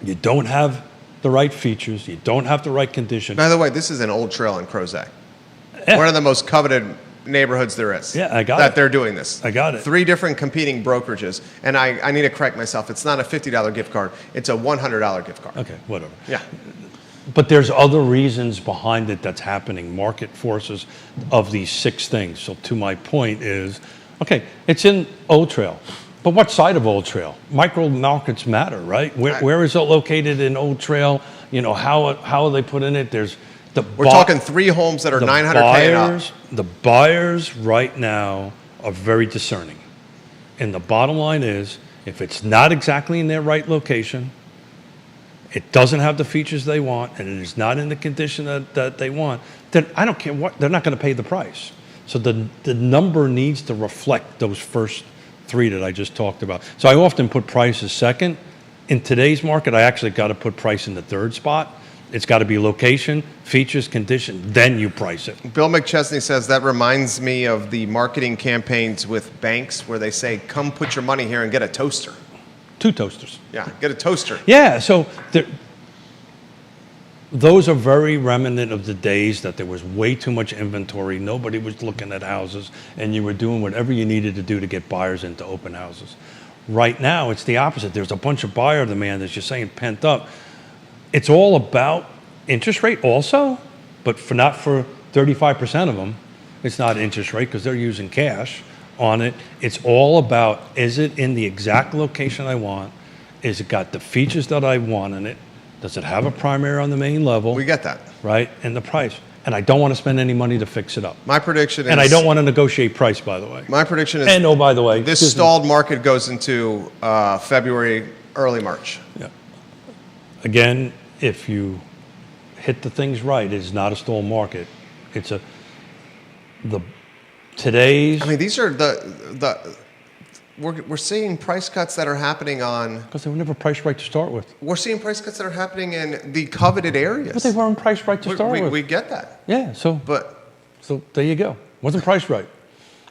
you don't have the right features, you don't have the right condition. By the way, this is an old trail in Crozet. Yeah. One of the most coveted neighborhoods there is. Yeah, I got that it. they're doing this. I got it. 3 different competing brokerages. And I need to correct myself. It's not a $50 gift card. It's a $100 gift card. Okay, whatever. Yeah. But there's other reasons behind it that's happening, market forces of these 6 things. So to my point is, okay, it's in Old Trail. But what side of Old Trail? Micro markets matter, right? Where is it located in Old Trail? You know, how are they put in it? There's we're talking 3 homes that are 900K and up. The buyers right now are very discerning. And the bottom line is, if it's not exactly in their right location, it doesn't have the features they want, and it is not in the condition that they want, then I don't care what, they're not going to pay the price. So the number needs to reflect those first 3 that I just talked about. So I often put price as second. In today's market, I actually got to put price in the 3rd spot. It's got to be location, features, condition, then you price it. Bill McChesney says that reminds me of the marketing campaigns with banks where they say, come put your money here and get a toaster. 2 toasters. Yeah, get a toaster. Yeah, so those are very remnant of the days that there was way too much inventory, nobody was looking at houses, and you were doing whatever you needed to do to get buyers into open houses. Right now, it's the opposite. There's a bunch of buyer demand, as you're saying, pent up. It's all about interest rate also, but not for 35% of them. It's not interest rate because they're using cash on it. It's all about, is it in the exact location I want? Is it got the features that I want in it? Does it have a primary on the main level? We get that. Right, and the price. And I don't want to spend any money to fix it up. My prediction is... And I don't want to negotiate price, by the way. My prediction is... And oh, by the way... This stalled market goes into February, early March. Yeah. Again, if you hit the things right, it's not a stalled market. It's today's... I mean, these are we're seeing price cuts that are happening on... Because they were never priced right to start with. We're seeing price cuts that are happening in the coveted areas. But they weren't priced right to start with. We get that. Yeah, so But there you go. Wasn't priced right.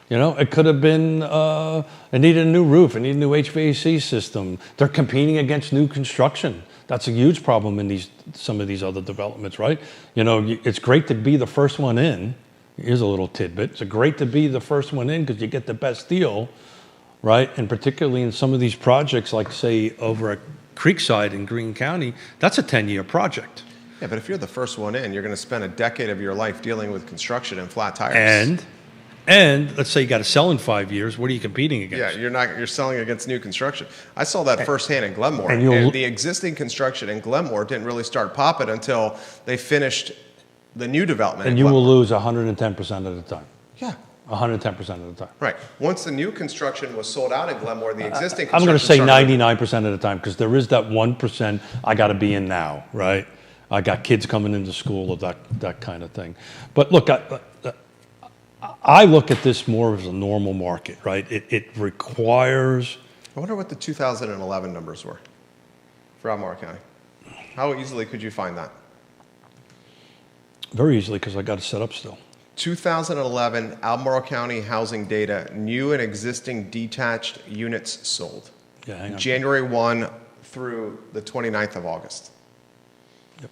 You know, it could have been, it needed a new roof, it needed a new HVAC system. They're competing against new construction. That's a huge problem in some of these other developments, right? You know, it's great to be the first one in. Here's a little tidbit. It's great to be the first one in because you get the best deal, right? And particularly in some of these projects, like say over at Creekside in Greene County, that's a 10-year project. Yeah, but if you're the first one in, you're going to spend a decade of your life dealing with construction and flat tires. And let's say you got to sell in 5 years. What are you competing against? Yeah, you're selling against new construction. I saw that firsthand in Glenmore. And the existing construction in Glenmore didn't really start popping until they finished the new development. And you will lose 110% of the time. Yeah. 110% of the time. Right. Once the new construction was sold out in Glenmore, the existing I'm construction going to say started... 99% of the time because there is that 1% I got to be in now, right? I got kids coming into school or that kind of thing. But look, I look at this more as a normal market, right? It requires I wonder what the 2011 numbers were for Albemarle County. How easily could you find that? Very easily, because I got it set up still. 2011 Albemarle County housing data, new and existing detached units sold. Yeah, hang on. January 1 through the 29th of August. Yep.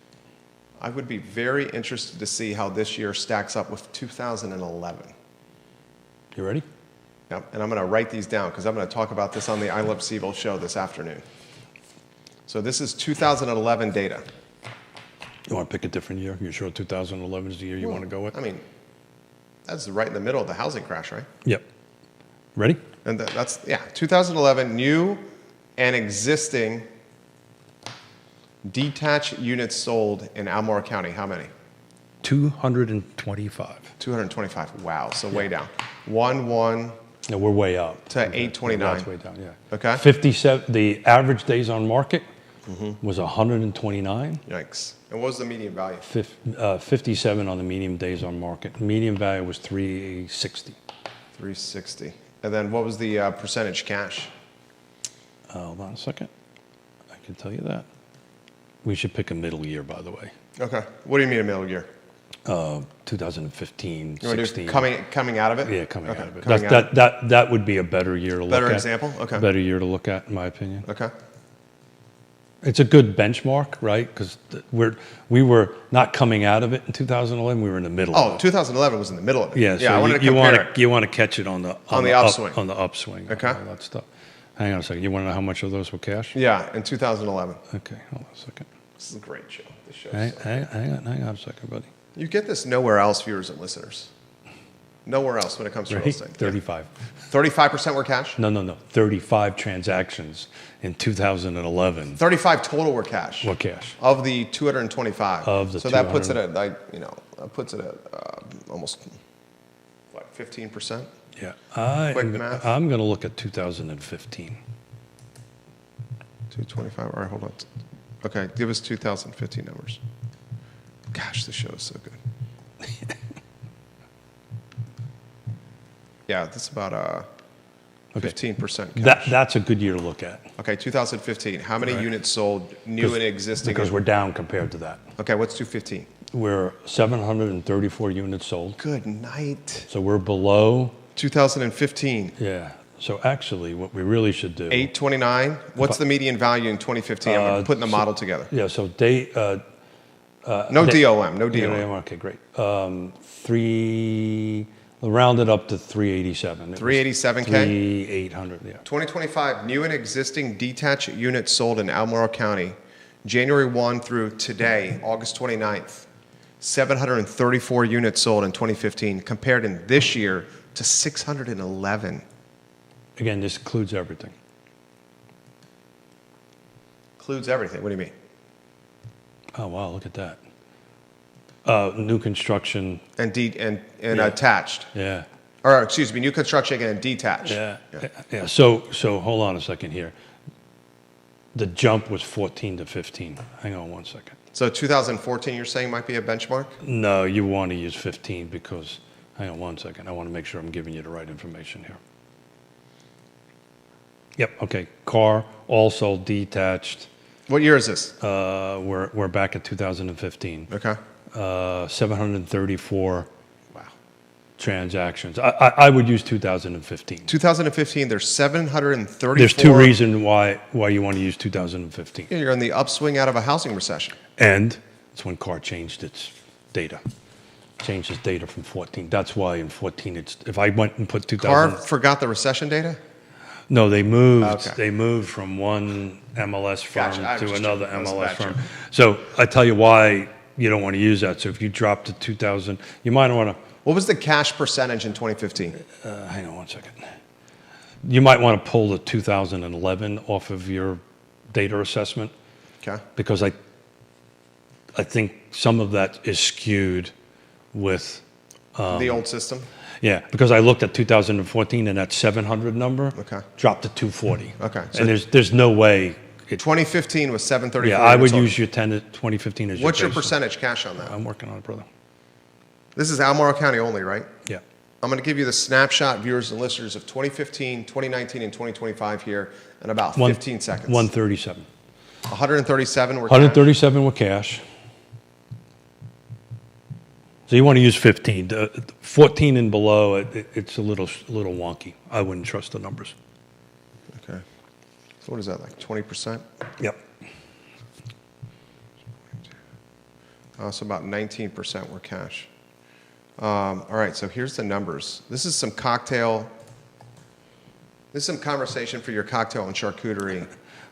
I would be very interested to see how this year stacks up with 2011. You ready? Yep. And I'm going to write these down because I'm going to talk about this on the I Love CVille show this afternoon. So this is 2011 data. You want to pick a different year? You sure 2011 is the year you want to go with? I mean, that's right in the middle of the housing crash, right? Yep. Ready? And that's, 2011 new and existing detached units sold in Albemarle County. How many? 225. 225. Wow. So way down. 1 No, we're way up. to 829. That's way down, yeah. Okay. 57, the average days on market was 129. Yikes. And what was the median value? 57 on the medium days on market. Median value was 360. 360. And then what was the percentage cash? Hold on a second. I can tell you that. We should pick a middle year, by the way. Okay. What do you mean a middle year? 2015, You want to 16. do coming out of it? Yeah, coming Okay. out of it. Coming out. That would be a better year to look at. Better example? Okay. Better year to look at, in my opinion. Okay. It's a good benchmark, right? Because we were not coming out of it in 2011. We were in the middle. Oh, of it. 2011 was in the middle of it. Yeah. Yeah, So I wanted to you compare want it. to you want to catch it on the upswing. on the upswing. Okay. All that stuff. Hang on a second. You want to know how much of those were cash? Yeah, in 2011. Okay. Hold on a second. This is a great show. This show. Hang on a second, buddy. You get this nowhere else, viewers and listeners. Nowhere else when it comes to real Ready? estate. 35. 35% were cash? No. 35 transactions in 2011 35 total were cash. were cash. Of the 225. Of the so that puts it 200. at, puts it at almost, what, 15%? Yeah. Quick math. I'm going to look at 2015. 225. All right, hold on. Okay, give us 2015 numbers. Gosh, this show is so good. Yeah, that's about 15% cash. That's a good year to look at. Okay, 2015. How many Right. units sold new and existing? Because we're down compared to that. Okay, what's 215? We're 734 units sold. Good night. So we're below. 2015. Yeah. So actually, what we really should do. 829. What's the median value in 2015? I'm putting the model together. Yeah. So No DOM. No DOM. Okay, great. Rounded up to 387. 387K? 3,800. Yeah. 2025, new and existing detached units sold in Albemarle County, January 1 through today, August 29th. 734 units sold in 2015, compared in this year to 611. Again, this includes everything. Includes everything. What do you mean? Oh wow, look at that. New construction. And Yeah. attached. Yeah. Or excuse me, new construction and detached. Yeah. So hold on a second here. The jump was 14 to 15. Hang on one second. So 2014, you're saying might be a benchmark? No, you want to use 15 because, hang on one second. I want to make sure I'm giving you the right information here. Yep. Okay. Car, also detached. What year is this? We're back at 2015. Okay. 734 Wow. transactions. I would use 2015. 2015, there's 734. There's two reasons why you want to use 2015. Yeah, you're in the upswing out of a housing recession. And it's when CAR changed its data. Changed its data from 14. That's why in 14 it's, if I went and put 2000. CAR forgot the recession data? No, they moved. Okay. They moved from one MLS firm Gotcha. I was to just another joking. That was a MLS bad firm. joke. So I tell you why you don't want to use that. So if you drop to 2000, you might want What was the cash percentage in 2015? to, hang on one second. You might want to pull the 2011 off of your data assessment Okay. because I think some of that is skewed with, The old system? yeah, because I looked at 2014 and that 700 number Okay. dropped to 240. Okay, so- And there's no way. 2015 was 734. Yeah, I would units use your 2015 as your What's your baseline. percentage cash on that? I'm working on it, brother. This is Albemarle County only, right? Yeah. I'm going to give you the snapshot, viewers and listeners, of 2015, 2019, and 2025 here in about 15 seconds. 137. 137 were 137 with cash. So you want to use 15. 14 and below, it's a little wonky. I wouldn't trust the numbers. cash. Okay. So what is that, like 20%? Yep. So about 19% were cash. All right, so here's the numbers. This is some conversation for your cocktail and charcuterie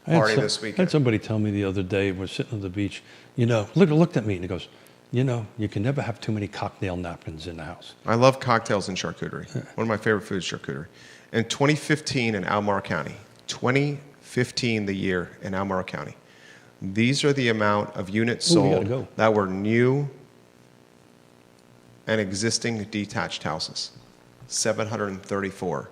party this I had weekend. somebody tell me the other day, we're sitting on the beach, looked at me and he goes, you can never have too many cocktail napkins in the house. I love cocktails and charcuterie. One of my favorite foods is charcuterie. In 2015 in Albemarle County, 2015 the year in Albemarle County, these are the amount of units Ooh, we gotta sold go. that were new and existing detached houses. 734.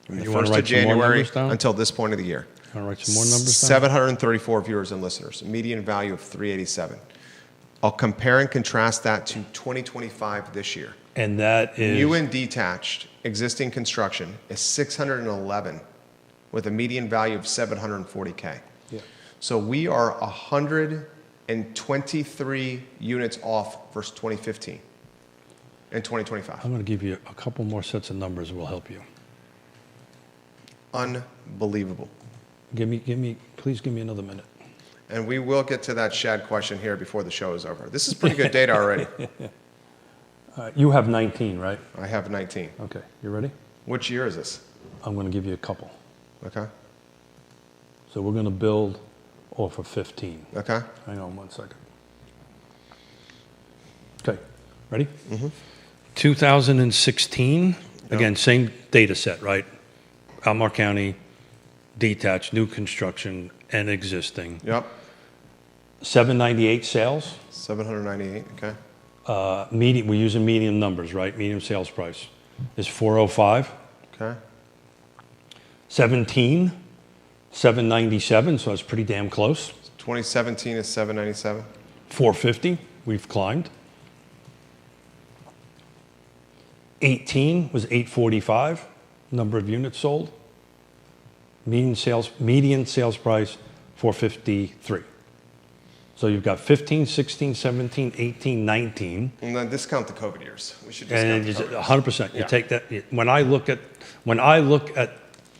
From the You wanna 1st of write some more January numbers down? until this point of the year. Want to write some more numbers down? 734 viewers and listeners, a median value of 387. I'll compare and contrast that to 2025 this year. And that is... New and detached existing construction is 611 with a median value of 740K. Yeah. So we are 123 units off versus 2015 in 2025. I'm going to give you a couple more sets of numbers that will help you. Unbelievable. Please give me another minute. And we will get to that shed question here before the show is over. This is pretty good data already. You have 19, right? I have 19. Okay, you ready? Which year is this? I'm going to give you a couple. Okay. So we're going to build off of 15. Okay. Hang on one second. Okay, ready? 2016, again, same data set, right? Albemarle County, detached, new construction, and existing. Yep. 798 sales. 798. Okay. We're using median numbers, right? Median sales price is 405. Okay. 17, 797, so that's pretty damn close. 2017 is 797. 450, we've climbed. 18 was 845, number of units sold. Median sales price, 453. So you've got 15, 16, 17, 18, 19. And then discount the COVID years. We should discount And the it's COVID years. 100%. You Yeah. take that. When I look at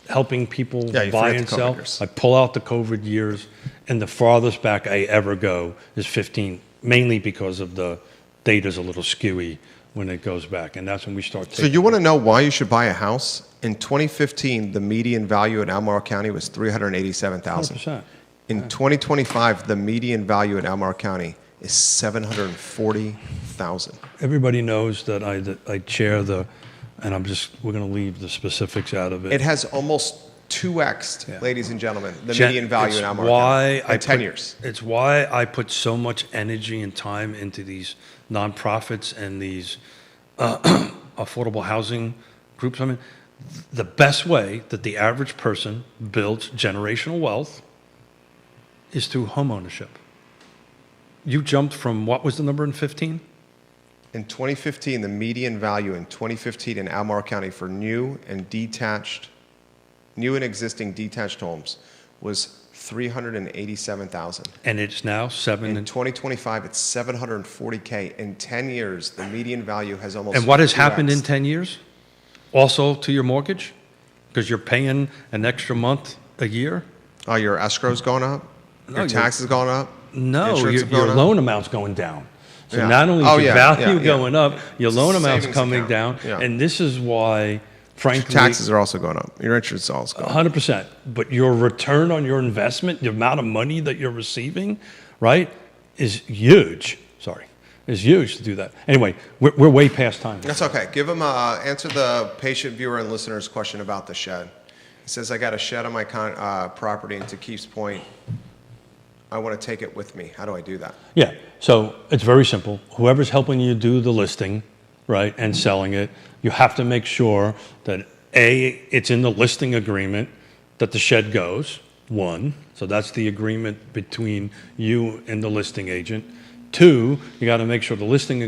helping people Yeah, you buy forget and the COVID sell, years. I pull out the COVID years, and the farthest back I ever go is 15, mainly because of the data's a little skewy when it goes back, and that's when we start So taking. you want to know why you should buy a house? In 2015, the median value in Albemarle County was 387,000. 100%. In 2025, the median value in Albemarle County is 740,000. Everybody knows that I chair and we're going to leave the specifics out of it. It has almost 2x'd, Yeah. ladies and gentlemen, the Gen- median value it's in Albemarle why County in 10 put- years. It's why I put so much energy and time into these nonprofits and these affordable housing groups. I mean, the best way that the average person builds generational wealth is through homeownership. You jumped from, what was the number in 15? In 2015, the median value in 2015 in Albemarle County for new and existing detached homes was 387,000. And it's now In 2025, it's 740K. In 10 years, the median value has almost. And what has happened in 2x'd. 10 years? Also to your mortgage? Because you're paying an extra month a year? Oh, your escrow's going up. No, Your taxes going up. No, Insurance your is going up? loan amount's going down. So Yeah. not only is Oh, your yeah, value yeah. going up, your It's a loan amount's savings coming account. down. Yeah. And this is why, frankly, Taxes are also going up. Your interest is also going up. 100%. But your return on your investment, the amount of money that you're receiving, right, is huge. Is huge to do that. Anyway, we're way past time. That's okay. Give him answer the patient viewer and listener's question about the shed. He says, I got a shed on my property, and to Keith's point, I want to take it with me. How do I do that? Yeah, so it's very simple. Whoever's helping you do the listing, right, and selling it, you have to make sure that A, it's in the listing agreement that the shed goes, one. So that's the agreement between you and the listing agent. 2, you got to make sure the listing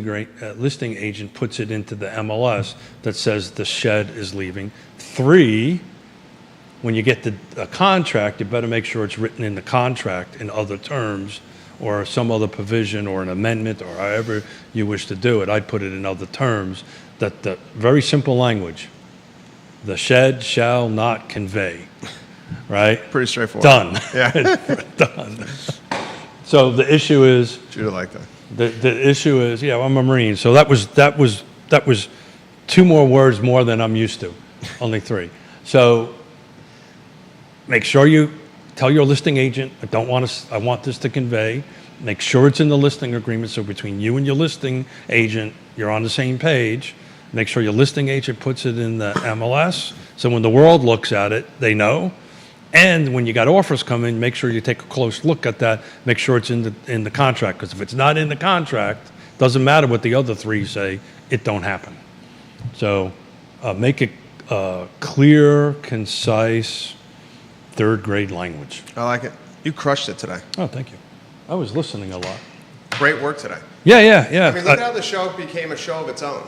agent puts it into the MLS that says the shed is leaving. 3, when you get a contract, you better make sure it's written in the contract in other terms or some other provision or an amendment or however you wish to do it. I'd put it in other terms that the very simple language, the shed shall not convey, right? Pretty straightforward. Done. Yeah. Done. So the issue is, Judah like that. the issue is, yeah, I'm a Marine, so that was 2 more words more than I'm used to, only 3. So make sure you tell your listing agent, I want this to convey. Make sure it's in the listing agreement, so between you and your listing agent, you're on the same page. Make sure your listing agent puts it in the MLS, so when the world looks at it, they know. And when you got offers coming, make sure you take a close look at that. Make sure it's in the contract, because if it's not in the contract, doesn't matter what the other 3 say, it don't happen. So make it clear, concise, 3rd grade language. I like it. You crushed it today. Oh, thank you. I was listening a lot. Great work today. Yeah. I mean, look how the show became a show of its own.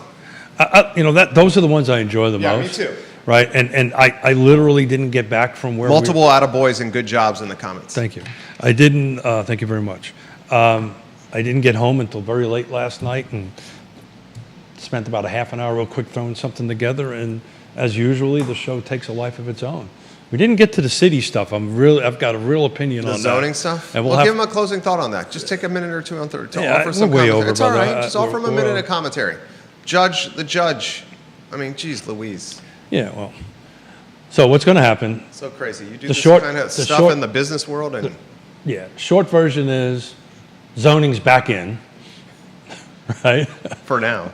Those are the ones I enjoy the most. Yeah, me too. Right, and I literally didn't get back from where Multiple attaboys and good jobs in the comments. Thank you. I didn't. Thank you very much. I didn't get home until very late last night, and spent about a half an hour real quick throwing something together. And as usually, the show takes a life of its own. We didn't get to the city stuff. I've got a real opinion on The that. zoning stuff? And Well, give him a closing thought on that. Just take a minute or two on third to Yeah, offer some we're way commentary. over, It's all brother. right. Just offer him a minute of commentary. Judge the judge. I mean, geez, Louise. Yeah, well. So what's going to happen? So crazy. You do The this short- kind of the stuff short- in the business world, and Yeah, short version is zoning's back in, right? for now.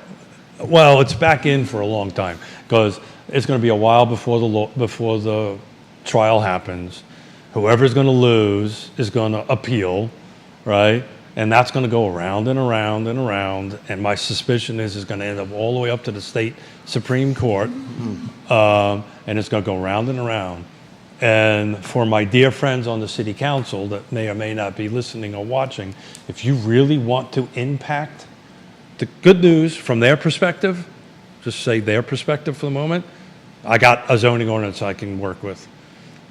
Well, it's back in for a long time because it's going to be a while before the trial happens. Whoever's going to lose is going to appeal, right? And that's going to go around and around and around. And my suspicion is it's going to end up all the way up to the state Supreme Court, and it's going to go round and around. And for my dear friends on the city council that may or may not be listening or watching, if you really want to impact the good news from their perspective, just say their perspective for the moment, I got a zoning ordinance I can work with.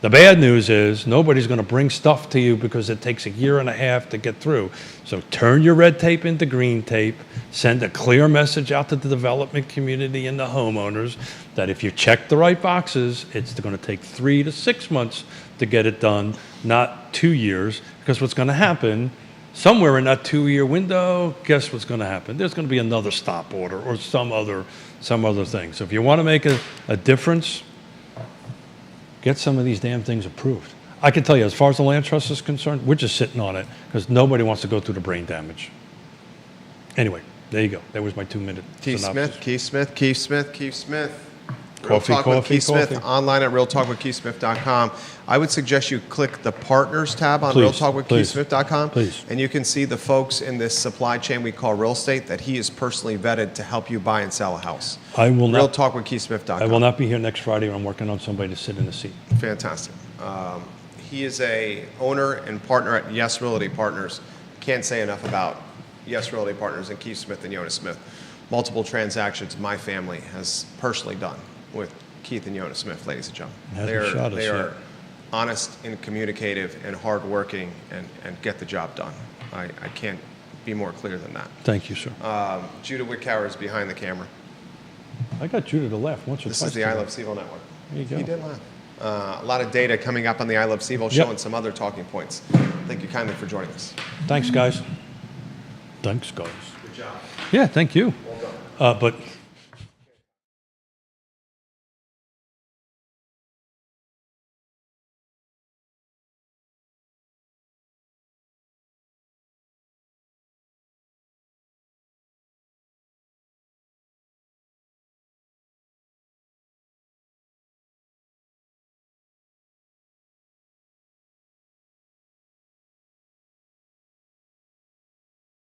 The bad news is nobody's going to bring stuff to you because it takes a year and a half to get through. So turn your red tape into green tape, send a clear message out to the development community and the homeowners that if you check the right boxes, it's going to take 3 to 6 months to get it done, not 2 years, because what's going to happen somewhere in that 2-year window, guess what's going to happen? There's going to be another stop order or some other thing. So if you want to make a difference, get some of these damn things approved. I can tell you, as far as the land trust is concerned, we're just sitting on it because nobody wants to go through the brain damage. Anyway, there you go. That was my 2-minute Keith synopsis. Keith Smith. Real Coffee, Talk with coffee, Keith Smith, coffee. online at realtalkwithkeithsmith.com. I would suggest you click the partners tab on Please, realtalkwithkeithsmith.com, please. and you can see the folks in this supply chain we call real estate that he is personally vetted to help you buy and sell a house. I will not realtalkwithkeithsmith.com. be here next Friday. I'm working on somebody to sit in the seat. Fantastic. He is a owner and partner at Yes Realty Partners. Can't say enough about Yes Realty Partners and Keith Smith and Yona Smith. Multiple transactions my family has personally done with Keith and Yona Smith, ladies and gentlemen. They are honest and communicative and hardworking and get the job done. I can't be more clear than that. Thank you, sir. Judah Wickower is behind the camera. I got Judah to laugh once or twice. This is the I today. Love CVille Network. There you go. He did laugh. A lot of data coming up on the I Love CVille show and some other talking points. Thank you kindly for joining us. Thanks, guys. Thanks, guys. Good job. Yeah, thank you. Well done. But